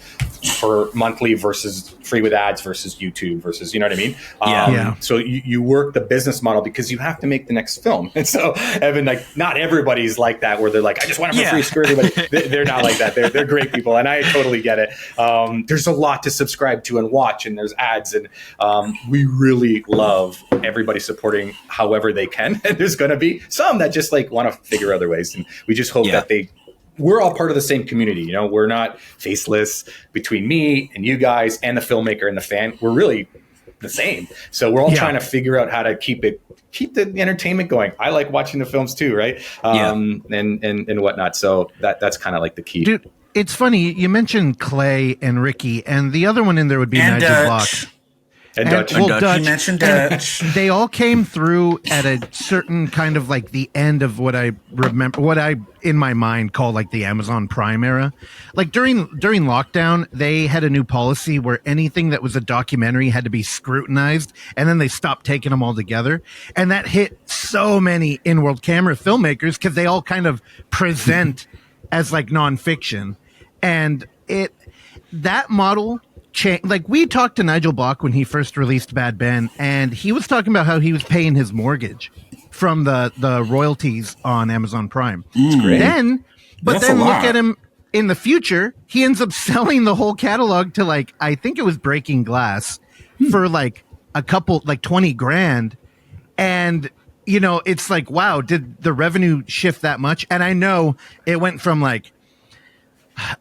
for monthly versus free with ads versus YouTube versus, you know what I mean? So you work the business model because you have to make the next film. And so, Evan, like not everybody's like that where they're like, I just want it for free, screw everybody. They're not like that. They're great people, and I totally get it. There's a lot to subscribe to and watch, and there's ads, and we really love everybody supporting however they can. And there's going to be some that just like want to figure other ways, and we just hope that we're all part of the same community. We're not faceless between me and you guys and the filmmaker and the fan. We're really the same. So we're all trying to figure out how to keep the entertainment going. I like watching the films too, right? And whatnot. So that's kind of like the key. Dude, it's funny. You mentioned Clay and Ricky, and the other one in there would be Nigel Block. And Dutch. Dutch. You mentioned Dutch. They all came through at a certain kind of like the end of what I remember, what I in my mind call like the Amazon Prime era. Like during lockdown, they had a new policy where anything that was a documentary had to be scrutinized, and then they stopped taking them all together. And that hit so many in-world camera filmmakers because they all kind of present as like nonfiction, and that model. Like we talked to Nigel Block when he first released Bad Ben, and he was talking about how he was paying his mortgage from the royalties on Amazon Prime. That's great. Then look at him in the future. He ends up selling the whole catalog to like, I think it was Breaking Glass for like a couple, like 20 grand. And it's like, wow, did the revenue shift that much? And I know it went from like,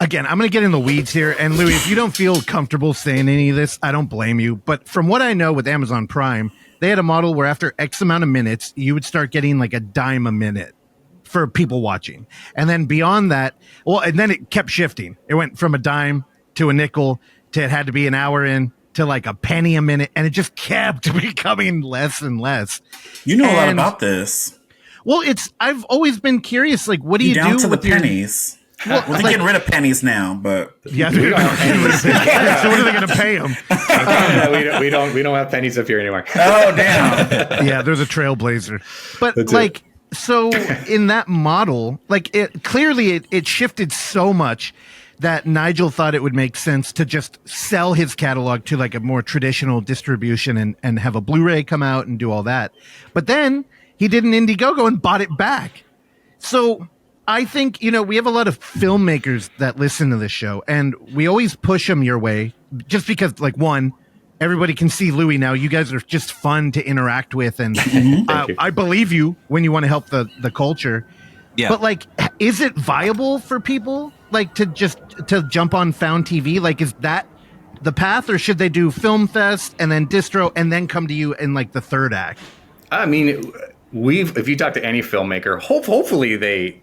again, I'm going to get in the weeds here. And Louie, if you don't feel comfortable saying any of this, I don't blame you. But from what I know with Amazon Prime, they had a model where after X amount of minutes, you would start getting like a dime a minute for people watching. And then beyond that, and then it kept shifting. It went from a dime to a nickel to it had to be an hour in to like a penny a minute. And it just kept becoming less and less. You know a lot about this. Well, I've always been curious. Like, what do you down do to with the pennies? Well, they're getting rid of pennies now, but yeah, so what are they going to pay them? we don't have pennies up here anymore. Oh damn! Yeah, there's a trailblazer, but that's like it. So in that model, like it shifted so much that Nigel thought it would make sense to just sell his catalog to like a more traditional distribution and have a Blu-ray come out and do all that. But then he did an Indiegogo and bought it back. So I think, we have a lot of filmmakers that listen to this show, and we always push them your way just because, like, one, everybody can see Louie now. You guys are just fun to interact with, and I believe you when you want to help the culture. Yeah. But, like, is it viable for people, like, to jump on Found TV? Like, is that the path, or should they do Film Fest and then Distro and then come to you in, like, the third act? I mean, if you talk to any filmmaker, hopefully they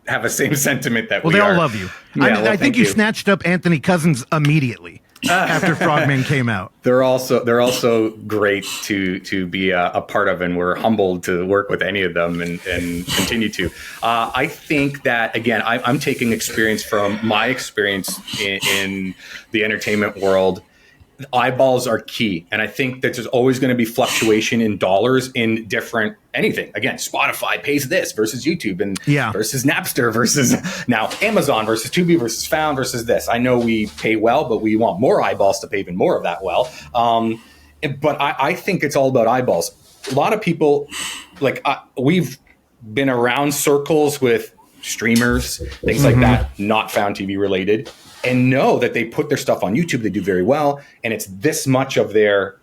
have the same sentiment that they all love you. Yeah, I think you snatched up Anthony Cousins immediately after Frogman came out. They're also great to be a part of, and we're humbled to work with any of them and continue to. I think that, again, I'm taking experience from my experience in the entertainment world. Eyeballs are key, and I think that there's always going to be fluctuation in dollars in different anything. Again, Spotify pays this versus YouTube and versus Napster versus now Amazon versus Tubi versus Found versus this. I know we pay well, but we want more eyeballs to pay even more of that well. But I think it's all about eyeballs. A lot of people, we've been around circles with streamers, things like that, not Found TV related, and know that they put their stuff on YouTube, they do very well, and it's this much of their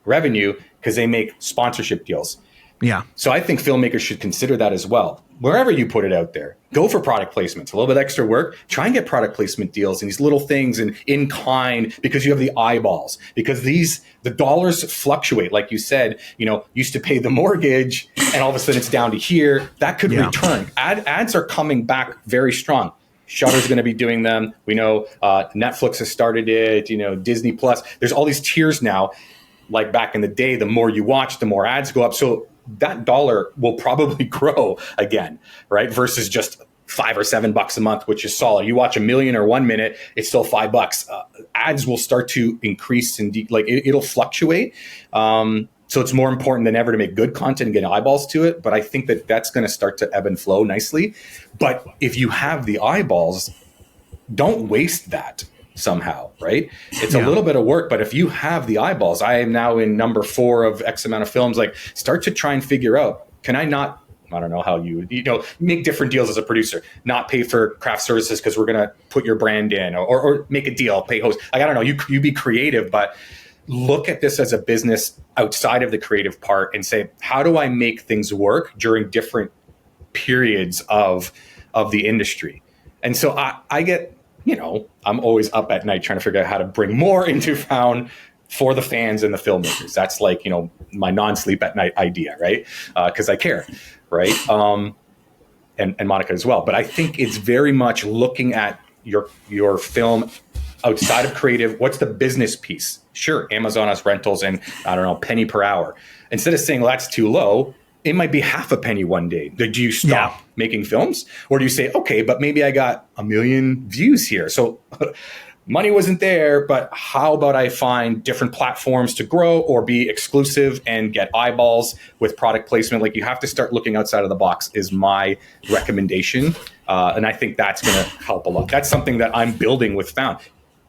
revenue because they make sponsorship deals. Yeah. So I think filmmakers should consider that as well. wherever you put it out there, go for product placements. A little bit extra work. Try and get product placement deals and these little things and in kind, because you have the eyeballs. Because the dollars fluctuate, like you said. Used to pay the mortgage, and all of a sudden it's down to here. That could return. Ads are coming back very strong. Shutter's going to be doing them. We know Netflix has started it. Disney Plus. There's all these tiers now. Like back in the day, the more you watch, the more ads go up. So that dollar will probably grow again, right? Versus just $5 or $7 a month, which is solid. You watch a million or 1 minute, it's still $5. Ads will start to increase and it'll fluctuate. So it's more important than ever to make good content and get eyeballs to it. But I think that that's going to start to ebb and flow nicely. But if you have the eyeballs, don't waste that somehow, right? It's a little bit of work, but if you have the eyeballs, I am now in number 4 of X amount of films, start to try and figure out, can I not, I don't know how you make different deals as a producer, not pay for craft services because we're going to put your brand in, or make a deal, pay host. I don't know, you be creative, but look at this as a business outside of the creative part and say, how do I make things work during different periods of the industry? And so I get, I'm always up at night trying to figure out how to bring more into Found for the fans and the filmmakers. That's my non-sleep at night idea, right? Because I care, right? And Monica as well. But I think it's very much looking at your film outside of creative. What's the business piece? Sure, Amazon has rentals and penny per hour. Instead of saying, well, that's too low, it might be half a penny one day. Do you stop making films? Or do you say, okay, but maybe I got 1 million views here. So money wasn't there, but how about I find different platforms to grow or be exclusive and get eyeballs with product placement? You have to start looking outside of the box is my recommendation. And I think that's going to help a lot. That's something that I'm building with Found.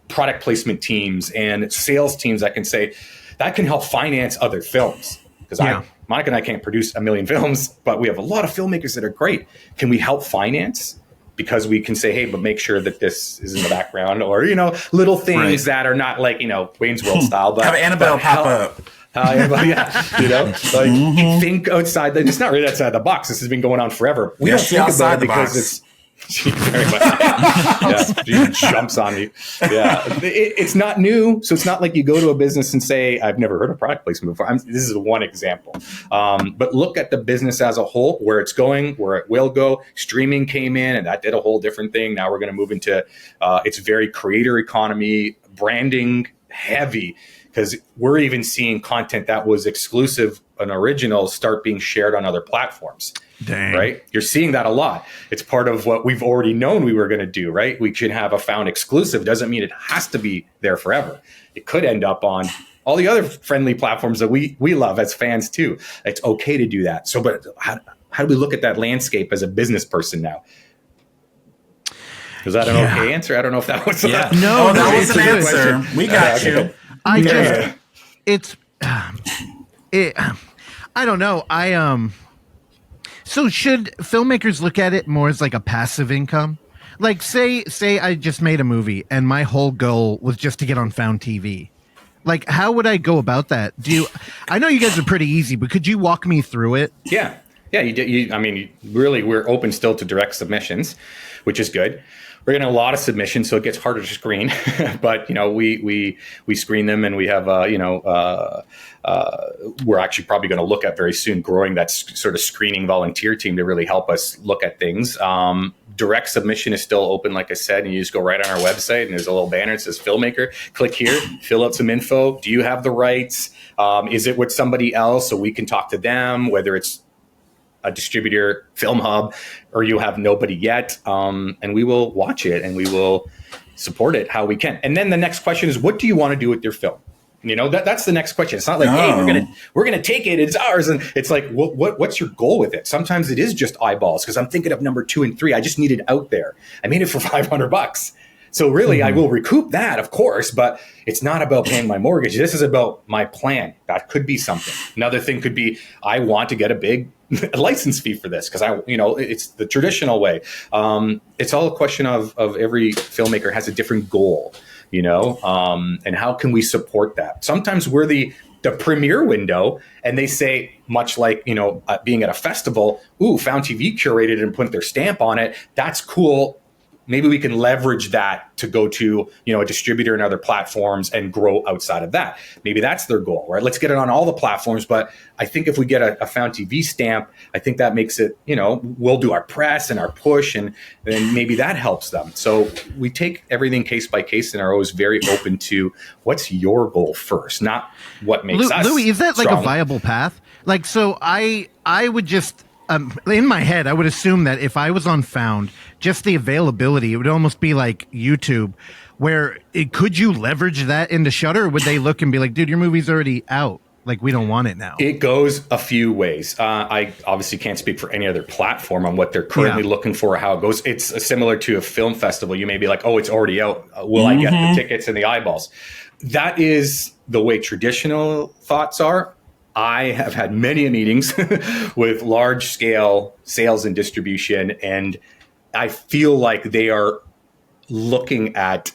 Product placement teams and sales teams that can say, that can help finance other films. Because Monica and I can't produce 1 million films, but we have a lot of filmmakers that are great. Can we help finance? Because we can say, hey, but make sure that this is in the background, or, little things that are not Wayne's World style, but have Annabelle pop up. Think outside. It's not really outside the box. This has been going on forever. We don't think about it because it's. She very much, she jumps on me. Yeah, it's not new, so it's not like you go to a business and say, "I've never heard of product placement before." This is one example, but look at the business as a whole, where it's going, where it will go. Streaming came in, and that did a whole different thing. Now we're going to move into it's very creator economy, branding heavy, because we're even seeing content that was exclusive and original start being shared on other platforms. Dang. Right? You're seeing that a lot. It's part of what we've already known we were going to do, right? We should have a Found exclusive. Doesn't mean it has to be there forever. It could end up on all the other friendly platforms that we love as fans too. It's okay to do that. So, but how do we look at that landscape as a business person now? Was that an okay answer? I don't know if that was. No, that was an answer. We got you. I don't know. So should filmmakers look at it more as a passive income? Say I just made a movie and my whole goal was just to get on Found TV. How would I go about that? I know you guys are pretty easy, but could you walk me through it? Yeah, you did. Really, we're open still to direct submissions, which is good. We're getting a lot of submissions, so it gets harder to screen. But we screen them, and we have we're actually probably going to look at very soon growing that sort of screening volunteer team to really help us look at things. Direct submission is still open, like I said, and you just go right on our website, and there's a little banner that says Filmmaker. Click here, fill out some info. Do you have the rights? Is it with somebody else, so we can talk to them? Whether it's a distributor, Film Hub, or you have nobody yet, and we will watch it and we will support it how we can. And then the next question is, what do you want to do with your film? That's the next question. It's not like, hey, we're gonna take it, it's ours, and it's like, what's your goal with it? Sometimes it is just eyeballs, because I'm thinking of number 2 and 3. I just need it out there. I made it for $500. So really, I will recoup that, of course, but it's not about paying my mortgage. This is about my plan. That could be something. Another thing could be, I want to get a big license fee for this because it's the traditional way. It's all a question of every filmmaker has a different goal, and how can we support that? Sometimes we're the the premiere window, and they say, much like, being at a festival, ooh, Found TV curated and put their stamp on it. That's cool. Maybe we can leverage that to go to, a distributor and other platforms and grow outside of that. Maybe that's their goal, right? Let's get it on all the platforms. But I think if we get a Found TV stamp, I think that makes it, we'll do our press and our push, and maybe that helps them. So we take everything case by case and are always very open to what's your goal first, not what makes us Louie, is that strong. like a viable path? Like, so I would just, in my head, I would assume that if I was on Found, just the availability, it would almost be like YouTube, where could you leverage that into Shudder? Or would they look and be like, dude, your movie's already out. Like, we don't want it now. It goes a few ways. I obviously can't speak for any other platform on what they're currently looking for or how it goes. It's similar to a film festival. You may be like, oh, it's already out. Will I get the tickets and the eyeballs? That is the way traditional thoughts are. I have had many meetings with large scale sales and distribution, and I feel like they are looking at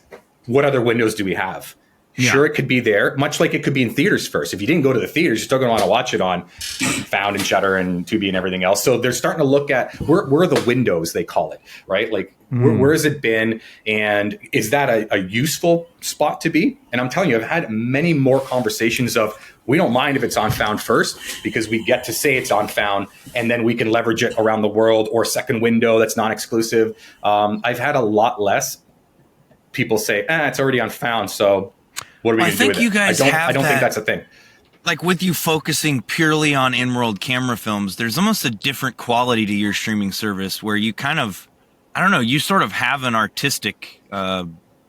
what other windows do we have. Yeah. Sure, it could be there, much like it could be in theaters first. If you didn't go to the theaters, you're still going to want to watch it on Found and Shudder and Tubi and everything else. So they're starting to look at where are the windows, they call it, right? Like, where has it been? And is that a useful spot to be? And I'm telling you, I've had many more conversations of, we don't mind if it's on Found first, because we get to say it's on Found, and then we can leverage it around the world, or second window that's non-exclusive. I've had a lot less people say, it's already on Found, so what are we going to do with it? You guys I don't think that's a thing. Like, with you focusing purely on in-world camera films, there's almost a different quality to your streaming service where you kind of, I don't know, you sort of have an artistic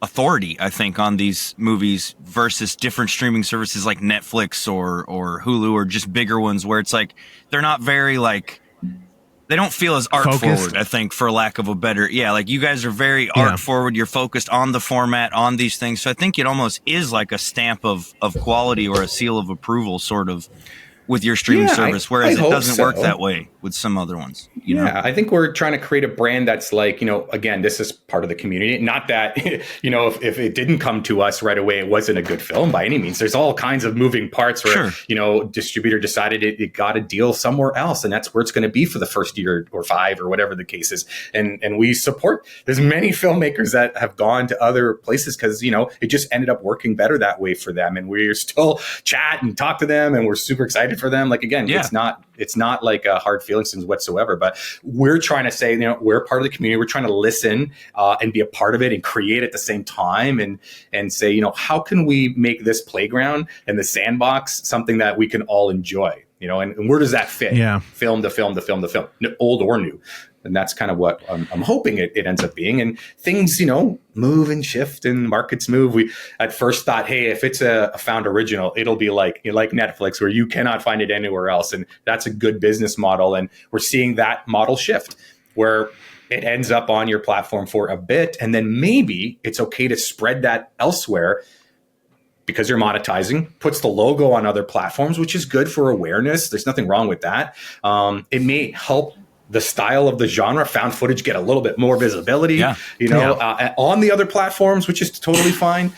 authority, I think, on these movies versus different streaming services like Netflix or Hulu, or just bigger ones where it's like they're not very, like, they don't feel as art forward, I think, for lack of a better. Yeah, like, you guys are very art forward. You're focused on the format, on these things. So I think it almost is like a stamp of quality or a seal of approval, sort of, with your streaming service, whereas it doesn't work that way with some other ones. You know? I think we're trying to create a brand that's like, again, this is part of the community. Not that, if it didn't come to us right away, it wasn't a good film by any means. There's all kinds of moving parts where, distributor decided it got a deal somewhere else, and that's where it's going to be for the first year or 5 or whatever the case is. And we support, there's many filmmakers that have gone to other places because, it just ended up working better that way for them. And we're still chat and talk to them, and we're super excited for them. Like, again, it's not like a hard feelings whatsoever, but we're trying to say, we're part of the community. We're trying to listen and be a part of it and create at the same time, and say, how can we make this playground and the sandbox something that we can all enjoy, and where does that fit? Film to film to film to film, old or new. And that's kind of what I'm hoping it ends up being. And things, move and shift, and markets move. We at first thought, hey, if it's a Found original, it'll be like Netflix, where you cannot find it anywhere else. And that's a good business model. And we're seeing that model shift, where it ends up on your platform for a bit. And then maybe it's okay to spread that elsewhere, because you're monetizing, puts the logo on other platforms, which is good for awareness. There's nothing wrong with that. It may help the style of the genre, found footage, get a little bit more visibility, on the other platforms, which is totally fine.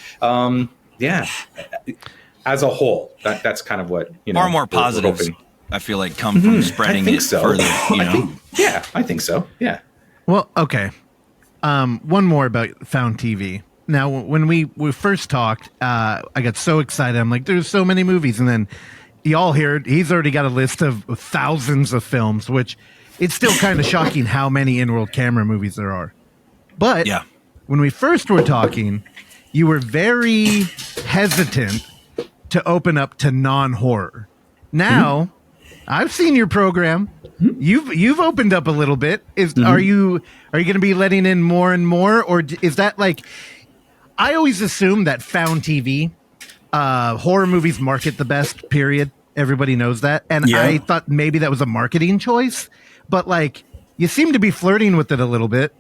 As a whole, that's kind of what, far more positives, I feel like, come from spreading it further. I think so. Yeah. Well, okay. One more about Found TV. Now, when we first talked, I got so excited. I'm like, there's so many movies. And then y'all heard he's already got a list of thousands of films, which it's still kind of shocking how many in-world camera movies there are. But when we first were talking, you were very hesitant to open up to non-horror. Now, I've seen your program. You've opened up a little bit. Are you going to be letting in more and more, or is that like? I always assume that Found TV, horror movies market the best. Period. Everybody knows that, and I thought maybe that was a marketing choice. But, like, you seem to be flirting with it a little bit.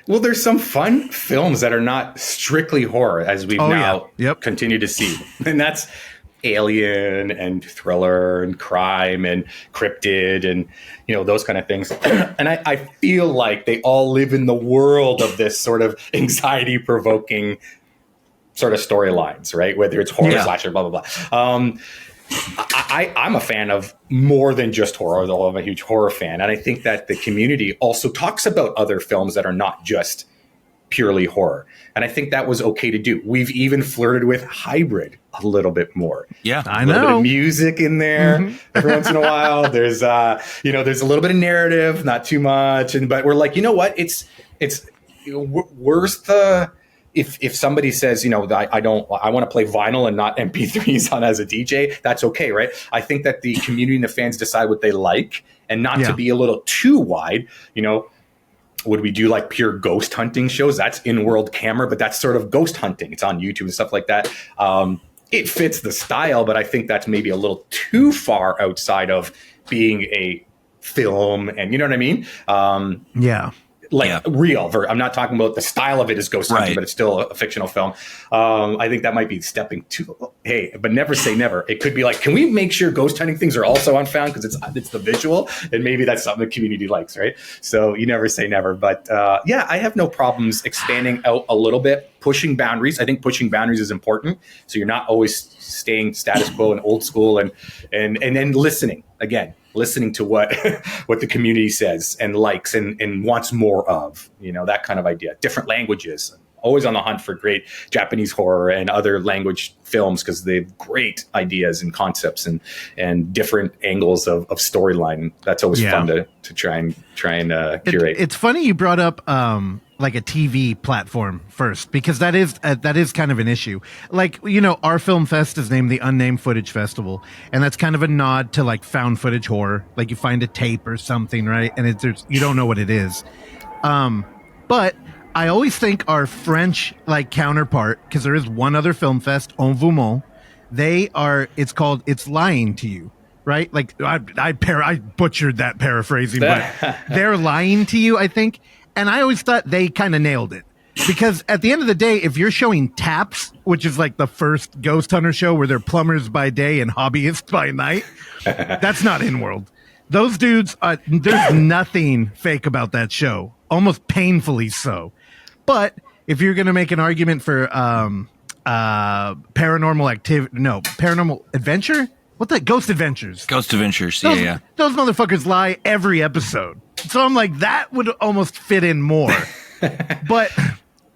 Well, there's some fun films that are not strictly horror, as we've continued to see. And that's Alien and thriller and crime and cryptid and, those kind of things. And I feel like they all live in the world of this sort of anxiety-provoking sort of storylines, right? Whether it's horror, slasher, blah, blah, blah. I'm a fan of more than just horror, although I'm a huge horror fan. And I think that the community also talks about other films that are not just purely horror. And I think that was okay to do. We've even flirted with hybrid a little bit more. Yeah, I know. A little bit of music in there every once in a while. There's, there's a little bit of narrative, not too much. But we're like, you know what? Where's the... If somebody says, I want to play vinyl and not MP3s on as a DJ, that's okay, right? I think that the community and the fans decide what they like, and not to be a little too wide. Would we do like pure ghost hunting shows? That's in-world camera, but that's sort of ghost hunting. It's on YouTube and stuff like that. It fits the style, but I think that's maybe a little too far outside of being a film, and you know what I mean? Real. I'm not talking about the style of it is ghost hunting, but it's still a fictional film. I think that might be stepping too. Hey, but never say never. It could be like, can we make sure ghost hunting things are also on found because it's the visual, and maybe that's something the community likes, right? So you never say never. But I have no problems expanding out a little bit, pushing boundaries. I think pushing boundaries is important. So you're not always staying status quo and old school, and then listening again. Listening to what the community says and likes and wants more of, that kind of idea. Different languages. Always on the hunt for great Japanese horror and other language films because they have great ideas and concepts and different angles of storyline. That's always fun to try and curate. It's funny you brought up like a TV platform first, because that is kind of an issue. Like, our film fest is named the Unnamed Footage Festival, and that's kind of a nod to like found footage horror. Like you find a tape or something, right? And you don't know what it is. But I always think our French like counterpart, because there is one other film fest, En Voumont, it's lying to you. Right? Like I butchered that paraphrasing, but they're lying to you, I think. And I always thought they kind of nailed it, because at the end of the day, if you're showing Taps, which is like the first ghost hunter show where they're plumbers by day and hobbyists by night, that's not in-world. Those dudes, there's nothing fake about that show, almost painfully so. But if you're going to make an argument for paranormal adventure? What the Ghost Adventures? Ghost Adventures, Those motherfuckers lie every episode. So I'm like, that would almost fit in more. But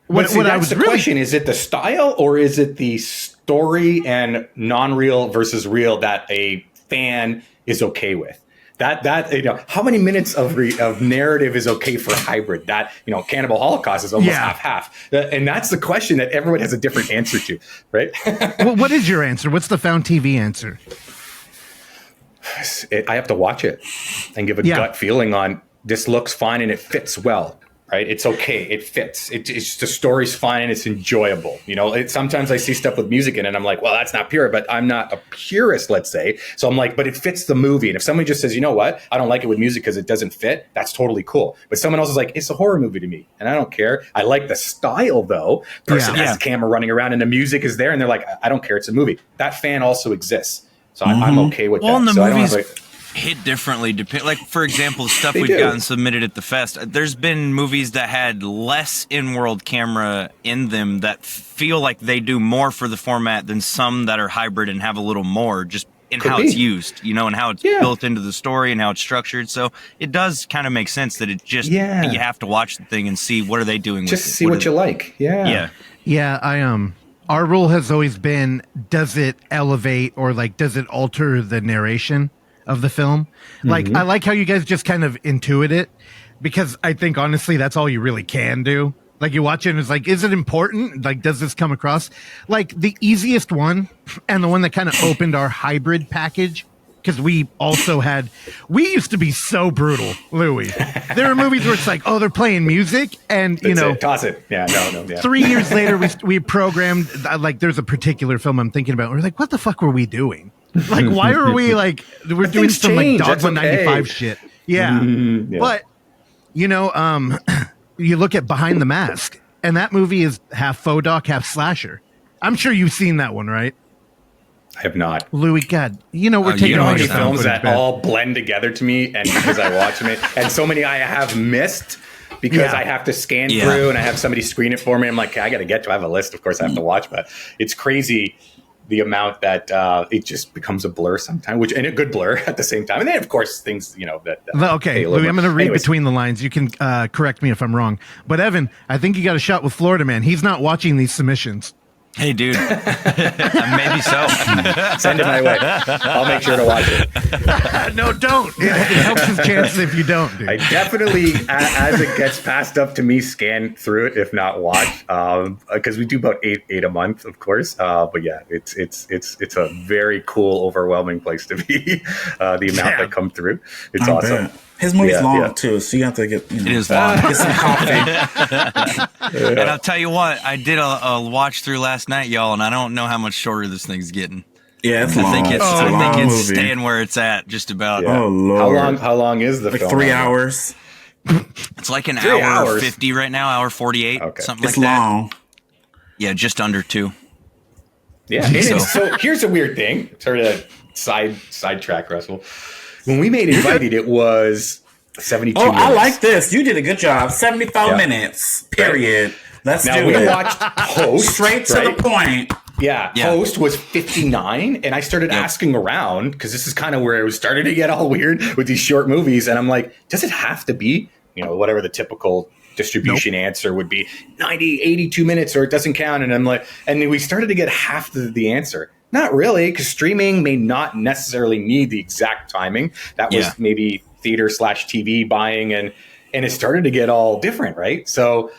question, is it the style or is it the story and non-real versus real that a fan is okay with? That how many minutes of narrative is okay for hybrid? That Cannibal Holocaust is almost half, and that's the question that everyone has a different answer to, right? Well, what is your answer? What's the found TV answer? I have to watch it and give a gut feeling on this looks fine and it fits well. Right? It's okay. It fits. It's the story's fine and it's enjoyable. Sometimes I see stuff with music in it and I'm like, well, that's not pure, but I'm not a purist, let's say. So I'm like, but it fits the movie. And if somebody just says, you know what, I don't like it with music because it doesn't fit, that's totally cool. But someone else is like, it's a horror movie to me. And I don't care. I like the style though. Person has a camera running around and the music is there and they're like, I don't care. It's a movie. That fan also exists. So I'm okay with that. And the so movies hit differently. Like, for example, the stuff we've gotten submitted at the fest, there's been movies that had less in-world camera in them that feel like they do more for the format than some that are hybrid and have a little more just in how it's used, and how it's built into the story and how it's structured. So it does kind of make sense that it just, you have to watch the thing and see what are they doing with it. Just see what you like. Yeah, our rule has always been, does it elevate or does it alter the narration of the film? I like how you guys just kind of intuit it, because I think honestly that's all you really can do. You watch it and it's like, is it important? Does this come across? The easiest one, and the one that kind of opened our hybrid package, because we used to be so brutal, Louie. There are movies where it's like, oh, they're playing music, and toss it. Yeah, no. 3 years later, we programmed, there's a particular film I'm thinking about. We're like, what the fuck were we doing? Why are we we're doing some Dogma 95 shit? Yeah. But you look at Behind the Mask, and that movie is half faux doc, half slasher. I'm sure you've seen that one, right? I have not. Louis, God, we're taking all your films that all blend together to me, and because I watch them, and so many I have missed because I have to scan through, and I have somebody screen it for me. I'm like, I got to get to. I have a list, of course, I have to watch, but it's crazy the amount that it just becomes a blur sometimes, and a good blur at the same time. And then, of course, things, Okay, Louis, I'm going to read between the lines. You can correct me if I'm wrong. But Evan, I think you got a shot with Florida Man. He's not watching these submissions. Hey, dude. Maybe so. Send it my way. I'll make sure to watch it. No, don't. It helps his chances if you don't, dude. I definitely, as it gets passed up to me, scan through it, if not watch, because we do about eight a month, of course. But yeah, it's a very cool, overwhelming place to be. The amount that come through, it's awesome. Bet. His movie's long too, so you have to get. It is long. Get some coffee. And I'll tell you what, I did a watch through last night, y'all, and I don't know how much shorter this thing's getting. Yeah, it's long. I think it's movie. staying where it's at, just about. Yeah. Oh Lord! How long is the film? 3 hours. It's like an 3 hour hours. 50 right now, hour 48, something It's like that. long. Yeah, just under 2. Yeah. So here's a weird thing. Sort of sidetrack, Russell. When we made Invited, it was 72 minutes. I like this. You did a good job. 75 minutes. Period. Let's now, do we it. watched Host. Straight to the point. Yeah, Host was 59, and I started asking around, because this is kind of where it was starting to get all weird with these short movies, and I'm like, does it have to be, whatever the typical distribution answer would be, 90, 82 minutes, or it doesn't count? And I'm like, and we started to get half the answer. Not really, because streaming may not necessarily need the exact timing. That was maybe theater/TV buying, and it started to get all different, right? So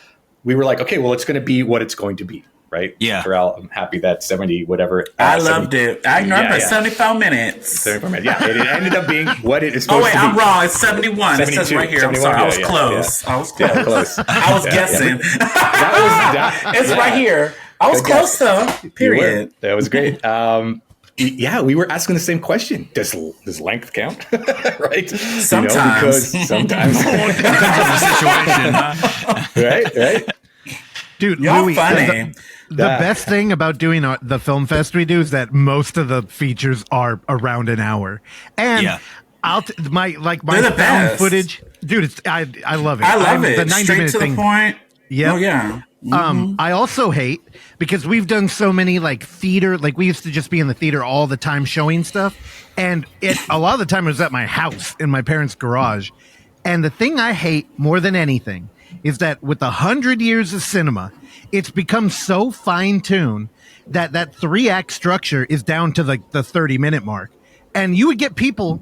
we were like, okay, well, it's going to be what it's going to be, right? Yeah. Terrell, I'm happy that 70, whatever. I loved it. I remember 75 minutes. 75 minutes. Yeah, it ended up being what it is supposed to be. Oh, wait, I'm wrong. It's 71. It says right here. I'm sorry. I was close. I was close. I was guessing. It's right here. I was close, though. Period. That was great. Yeah, we were asking the same question. Does length count? Right? Sometimes. Because sometimes. Depends on the situation, huh? Right? Dude, Y'all Louis, funny. the best thing about doing the film fest we do is that most of the features are around an hour. And my the found best. footage, dude, I love it. I love it. The 90 Straight minute to thing. the point. Yeah. Oh, yeah. I also hate, because we've done so many theater, we used to just be in the theater all the time showing stuff, and a lot of the time it was at my house in my parents' garage. And the thing I hate more than anything is that with 100 years of cinema, it's become so fine-tuned that 3-act structure is down to the 30-minute mark. And you would get people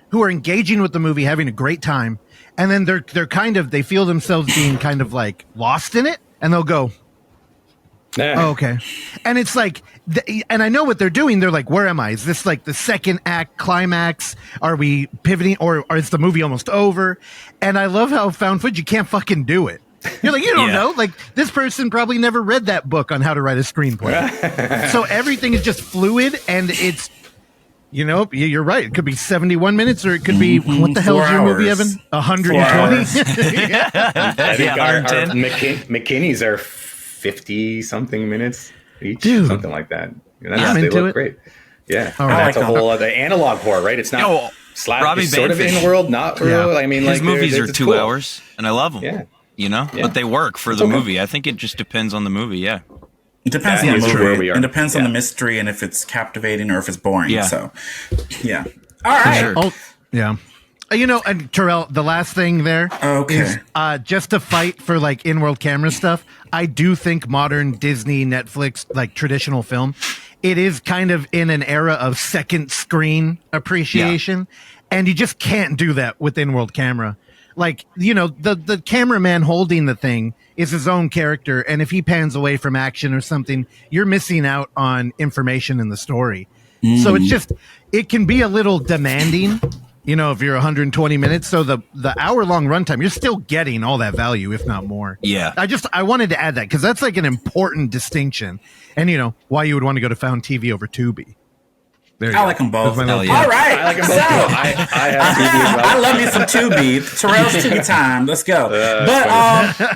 who are engaging with the movie, having a great time, and then they feel themselves being kind of lost in it. And they'll go, oh, okay. And it's and I know what they're doing. They're like, where am I? Is this the second act climax? Are we pivoting, or is the movie almost over? And I love how found footage, you can't fucking do it. You're like, you don't know. This person probably never read that book on how to write a screenplay. So everything is just fluid, and it's, you're right. It could be 71 minutes, or it could be, what the hell is your movie, Evan? 120? I think our McKinney's are 50-something minutes each, something like that. They look great. Yeah, and that's a whole other analog horror, right? It's not Robbie sort of Banfield. in world, not real. I mean, his movies are 2 hours, and I love them. Yeah. But they work for the movie. I think it just depends on the movie. Yeah. It depends on the movie. Where we are. It depends on the mystery and if it's captivating or if it's boring. Yeah. So, yeah. All right. Sure. Oh, yeah. And Terrell, the last thing there is just to fight for in-world camera stuff. I do think modern Disney, Netflix, traditional film, it is kind of in an era of second screen appreciation, and you just can't do that with in-world camera. The cameraman holding the thing is his own character, and if he pans away from action or something, you're missing out on information in the story. So it's just, it can be a little demanding, if you're 120 minutes. So the hour-long runtime, you're still getting all that value, if not more. Yeah. I wanted to add that, because that's an important distinction, and why you would want to go to Found TV over Tubi. I like them both. Yeah. All right. I like them both. I have TV as well. I love me some Tubi. Terrell's Tubi time. Let's go.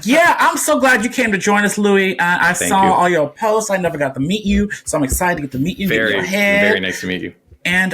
I'm so glad you came to join us, Louis. I saw all your posts. I never got to meet you, so I'm excited to get to meet you. Very, get your head. very nice to meet you. And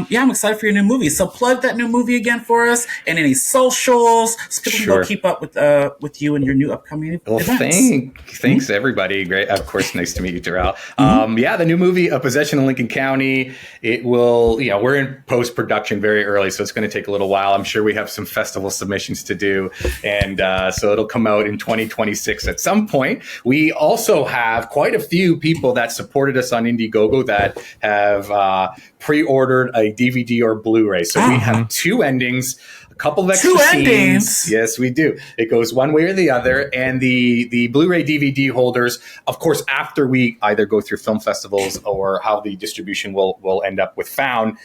yeah, I'm excited for your new movie. So plug that new movie again for us, and any socials, so people can go keep up with you and your new upcoming events. Thanks everybody. Great, of course. Nice to meet you, Terrell. Yeah, the new movie, A Possession in Lincoln County. It will, we're in post production very early, so it's going to take a little while. I'm sure we have some festival submissions to do, and so it'll come out in 2026 at some point. We also have quite a few people that supported us on Indiegogo that have pre-ordered a DVD or Blu-ray. So we have 2 endings, a couple of extra scenes. Yes, we do. It goes one way or the other. And the Blu-ray DVD holders, of course, after we either go through film festivals or how the distribution will end up with Found,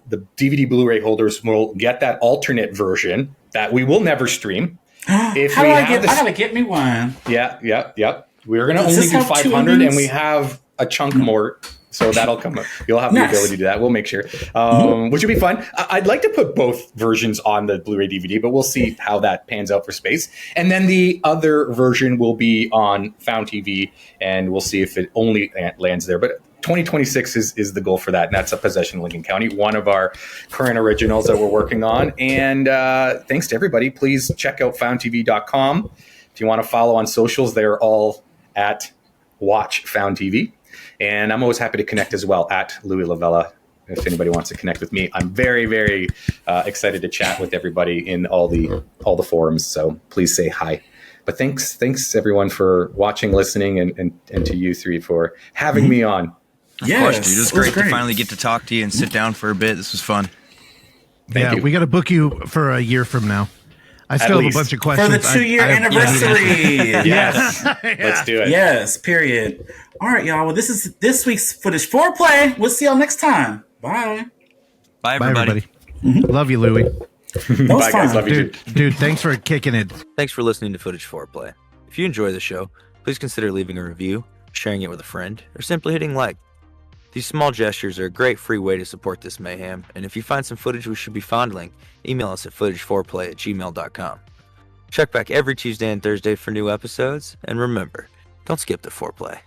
the DVD Blu-ray holders will get that alternate version that we will never stream. I gotta get me one. Yeah. We're going to only do 500, and we have a chunk more. So that'll come up. You'll have the ability to do that. We'll make sure, which will be fun. I'd like to put both versions on the Blu-ray DVD, but we'll see how that pans out for space. And then the other version will be on Found TV, and we'll see if it only lands there. But 2026 is the goal for that, and that's A Possession in Lincoln County, one of our current originals that we're working on. And thanks to everybody. Please check out foundtv.com. If you want to follow on socials, they're all at Watch Found TV. And I'm always happy to connect as well at Louie LaVella. If anybody wants to connect with me, I'm very, very excited to chat with everybody in all the forums. So please say hi. But thanks everyone for watching, listening, and to you three for having me on. Of course, dude. It was great to finally get to talk to you and sit down for a bit. This was fun. Thank you. We got to book you for a year from now. I still have a bunch of questions. For the 2-year anniversary. Yes. Let's do it. Yes, period. All right, y'all. Well, this is this week's footage foreplay. We'll see y'all next time. Bye. Bye, everybody. Love you, Louie. Bye, guys. Love you, dude. Thanks for kicking it. Thanks for listening to Footage Foreplay. If you enjoy the show, please consider leaving a review, sharing it with a friend, or simply hitting like. These small gestures are a great free way to support this mayhem, and if you find some footage we should be fondling, email us at footageforeplay@gmail.com. Check back every Tuesday and Thursday for new episodes, and remember, don't skip the foreplay.